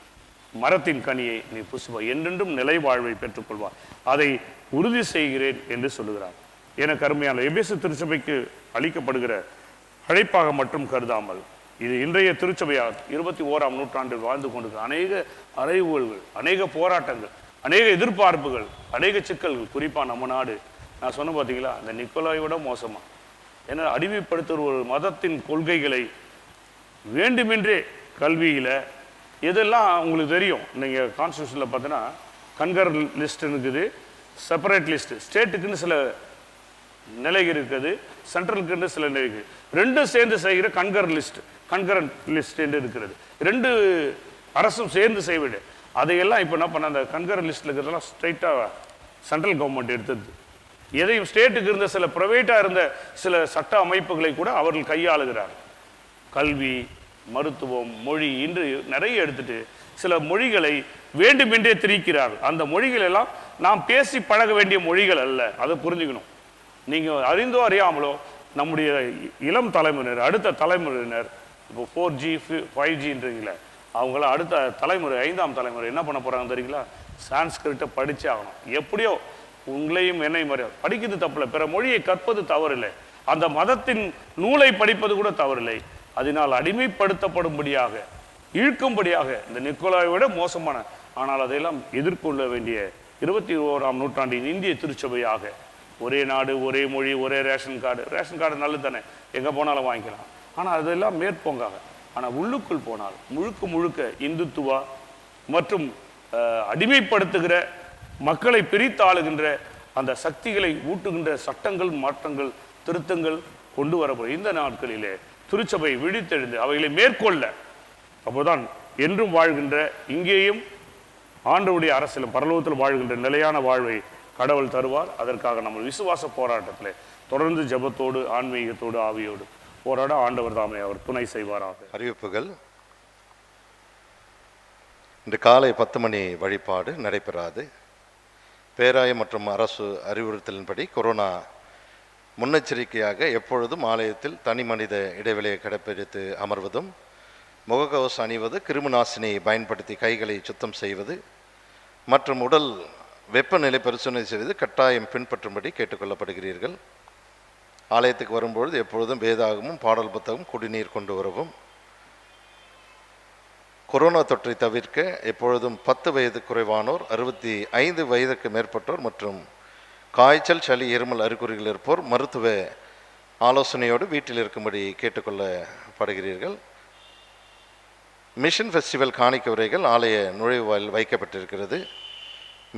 மரத்தின் கனியை நீ புசிப்பாய், என்றென்றும் நிலை வாழ்வை பெற்றுக்கொள்வார், அதை உறுதி செய்கிறேன் என்று சொல்லுகிறார். எனக்கு அருமையான எபேசு திருச்சபைக்கு அளிக்கப்படுகிற அழைப்பாக மட்டும் கருதாமல், இது இன்றைய திருச்சபையாக 21ஆம் நூற்றாண்டில் வாழ்ந்து கொண்டிருக்கிற அநேக அறைகூவல்கள், அநேக போராட்டங்கள், அநேக எதிர்பார்ப்புகள், அநேக சிக்கல்கள், குறிப்பாக நம்ம நாடு நான் சொன்ன பார்த்தீங்களா, அந்த நிக்கோலாயோட மோசமா. ஏன்னா அடிமைப்படுத்துகிற ஒரு மதத்தின் கொள்கைகளை வேண்டுமென்றே கல்வியில் இதெல்லாம் உங்களுக்கு தெரியும். நீங்கள் கான்ஸ்டியூஷனில் பார்த்தீங்கன்னா கன்கர் லிஸ்ட் இருக்குது, செப்பரேட் லிஸ்ட்டு, ஸ்டேட்டுக்குன்னு சில நிலை இருக்குது, சென்ட்ரலுக்குன்னு சில நிலை இருக்குது. ரெண்டும் சேர்ந்து செய்கிற கன்கரண்ட் லிஸ்ட் என்று இருக்கிறது. ரெண்டு அரசும் சேர்ந்து செய்விடு. அதையெல்லாம் இப்போ என்ன பண்ண, அந்த கன்கரண்ட் லிஸ்ட்டில் இருக்கிறதெல்லாம் ஸ்ட்ரைட்டாக சென்ட்ரல் கவர்மெண்ட் எடுத்தது. எதையும் ஸ்டேட்டுக்கு இருந்த சில ப்ரைவேட்டாக இருந்த சில சட்ட அமைப்புகளை கூட அவர்கள் கையாளுகிறார். கல்வி, மருத்துவம், மொழி இன்று நிறைய எடுத்துட்டு சில மொழிகளை வேண்டுமென்றே திரிக்கிறார்கள். அந்த மொழிகள் எல்லாம் நாம் பேசி பழக வேண்டிய மொழிகள் அல்ல, அதை புரிஞ்சுக்கணும். நீங்கள் அறிந்தோ அறியாமலோ நம்முடைய இளம் தலைமுறையினர், அடுத்த தலைமுறையினர், இப்போ 4G 5Gன்றீங்களே, அவங்களாம் அடுத்த தலைமுறை 5ஆம் தலைமுறை என்ன பண்ண போகிறாங்க தெரியுங்களா? சான்ஸ்கிரிட்டை படித்தே ஆகணும். எப்படியோ உங்களையும் என்னையும் படிக்கிறது தப்பில்லை, பிற மொழியை கற்பது தவறில்லை, அந்த மதத்தின் நூலை படிப்பது கூட தவறில்லை. அதனால் அடிமைப்படுத்தப்படும்படியாக, இழுக்கும்படியாக இந்த நிக்கோலாயை விட மோசமான, ஆனால் அதையெல்லாம் எதிர்கொள்ள வேண்டிய 21ஆம் நூற்றாண்டின் இந்திய திருச்சபையாக, ஒரே நாடு, ஒரே மொழி, ஒரே ரேஷன் கார்டு நல்லது தானே, எங்கே போனாலும் வாங்கிக்கலாம். ஆனால் அதெல்லாம் மேற்போங்காக. ஆனால் உள்ளுக்குள் போனால் முழுக்க இந்துத்துவா மற்றும் அடிமைப்படுத்துகிற, மக்களை பிரித்து ஆளுகின்ற அந்த சக்திகளை ஊட்டுகின்ற சட்டங்கள், மாற்றங்கள், திருத்தங்கள் கொண்டு வரப்படும் இந்த நாட்களிலே திருச்சபை விழித்தெழுந்து அவைகளை மேற்கொள்ள, அப்போதான் என்றும் வாழ்கின்ற, இங்கேயும் ஆண்டவருடைய அரசிலும் பரலோகத்தில் வாழ்கின்ற நிலையான வாழ்வை கடவுள் தருவார். அதற்காக நம்ம விசுவாச போராட்டத்தில் தொடர்ந்து ஜெபத்தோடு, ஆன்மீகத்தோடு, ஆவியோடு போராட ஆண்டவர் தாமே அவர் துணை செய்வாராக. அறிவிப்புகள். இன்று காலை 10 மணி வழிபாடு நடைபெறாது. பேராயம் மற்றும் அரசு அறிவுறுத்தலின்படி கொரோனா முன்னெச்சரிக்கையாக எப்பொழுதும் ஆலயத்தில் தனி மனித இடைவெளியை கடைப்பிடித்து அமர்வதும், முகக்கவசம் அணிவது, கிருமிநாசினி பயன்படுத்தி கைகளை சுத்தம் செய்வது மற்றும் உடல் வெப்பநிலை பரிசோதனை செய்வது கட்டாயம் பின்பற்றும்படி கேட்டுக்கொள்ளப்படுகிறீர்கள். ஆலயத்துக்கு வரும்பொழுது எப்பொழுதும் வேதாகமும் பாடல் புத்தகம், குடிநீர் கொண்டு வரவும். கொரோனா தொற்றை தவிர்க்க எப்பொழுதும் 10 வயது குறைவானோர், 65 வயதுக்கு மேற்பட்டோர் மற்றும் காய்ச்சல், சளி, இருமல் அறிகுறிகள் இருப்போர் மருத்துவ ஆலோசனையோடு வீட்டில் இருக்கும்படி கேட்டுக்கொள்ளப்படுகிறீர்கள். மிஷன் ஃபெஸ்டிவல் காணிக்கை உரைகள் ஆலய நுழைவாயில் வைக்கப்பட்டிருக்கிறது.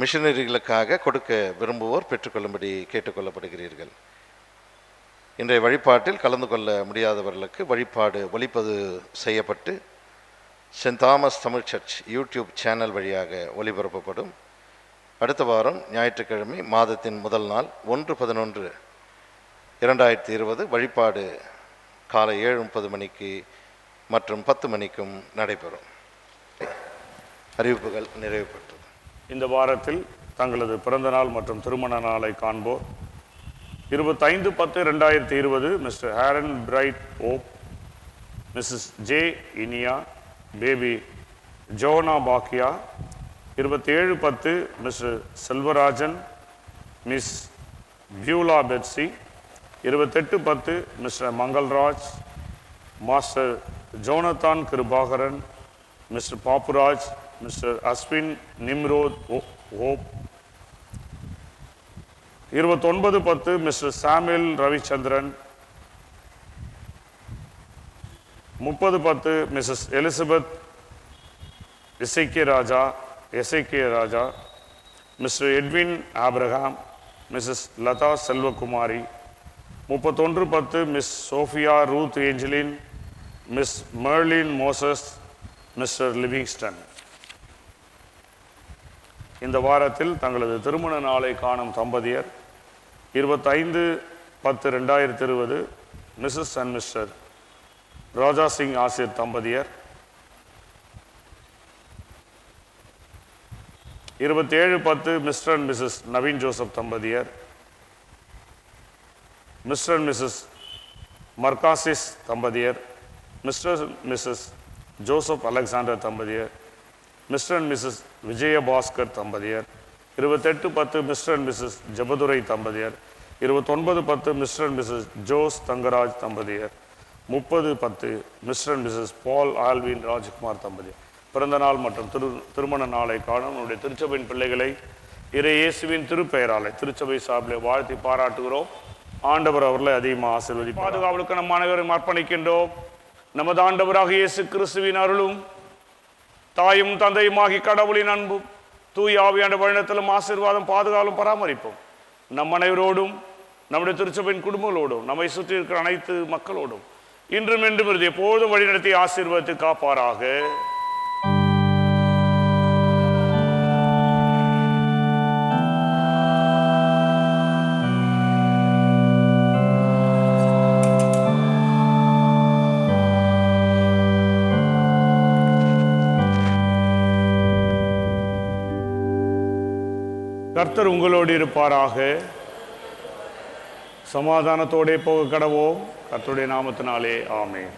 மிஷனரிகளுக்காக கொடுக்க விரும்புவோர் பெற்றுக்கொள்ளும்படி கேட்டுக்கொள்ளப்படுகிறீர்கள். இன்றைய வழிபாட்டில் கலந்து கொள்ள முடியாதவர்களுக்கு வழிபாடு ஒளிப்பது செய்யப்பட்டு saint Thomas Tamil church YouTube channel வழியாக ஒளிபரப்பப்படும். அடுத்த வாரம் ஞாயிற்றுக்கிழமை மாதத்தின் முதல் நாள் 1/11/2020 வழிபாடு காலை 7:30 மணிக்கு மற்றும் 10 மணிக்கும் நடைபெறும். அறிவிப்புகள் நிறைவு பெற்றது. இந்த வாரத்தில் தங்களது பிறந்த நாள் மற்றும் திருமண நாளை காண்போர் 25/10/2020 மிஸ்டர் ஹேரன் பிரைட் ஓப், Mrs J Iniya, baby Jonah Bakkiya. 27/10 Mr Selvarajan, Miss Beulah Betsy. 28/10 Mr Mangalraj, master Jonathan Kirubakaran, Mr Pappuraj, Mr Ashwin Nimrod ஓப். 29/10 Mr Samuel Ravichandran. 30/10 Mrs Elizabeth SIK Raja, Mr Edwin Abraham, Mrs Latha Selvakumari. 31/10 Miss Sophia Ruth Angeline, Miss Merlin Moses, Mr Livingston. இந்த வாரத்தில் தங்களது திருமண நாளை காணும் தம்பதியர் 25/10/2020 Mrs and mister ராஜா சிங் ஆசிர் தம்பதியர். 27/10 mister and missus Naveen Joseph தம்பதியர். மிஸ்டர் அண்ட் மிஸ்ஸஸ் மர்காசிஸ் தம்பதியர். Mister and missus Joseph Alexander தம்பதியர், மிஸ்டர் அண்ட் மிஸ்ஸஸ் விஜயபாஸ்கர் தம்பதியர், 28/10 மிஸ்டர் அண்ட் மிஸ்ஸஸ் ஜெபதுரை தம்பதியர், 29/10 mister and missus Jose Thangaraj தம்பதியர், 30/10 mister and missus Paul Alvin Rajkumar தம்பதியர். பிறந்த நாள் மற்றும் திருமண நாளை காணும் நம்முடைய திருச்சபையின் பிள்ளைகளை இறை இயேசுவின் திருப்பெயராலே திருச்சபை சார்பில் வாழ்த்தி பாராட்டுகிறோம். ஆண்டவர் அவர்களை அதிகமாக ஆசீர்வதி பாதுகாவலுக்கு நம் அனைவரும் அர்ப்பணிக்கின்றோம். நமது ஆண்டவராக இயேசு கிறிஸ்துவின் அருளும் தாயும் தந்தையுமாகி கடவுளின் அன்பும் தூய ஆவியாண்ட வழிநடத்தலும் ஆசீர்வாதம் பாதுகாவலும் பராமரிப்போம் நம் அனைவரோடும் நம்முடைய திருச்சபையின் குடும்பங்களோடும் நம்மை சுற்றி இருக்கிற அனைத்து மக்களோடும் இன்றும் என்றும் இறுதி எப்போதும் வழிநடத்தி ஆசீர்வாதத்தை காப்பாராக. கர்த்தர் உங்களோடு இருப்பாராக. சமாதானத்தோடே போக கடவோம். கர்த்தருடைய நாமத்தினாலே ஆமென்.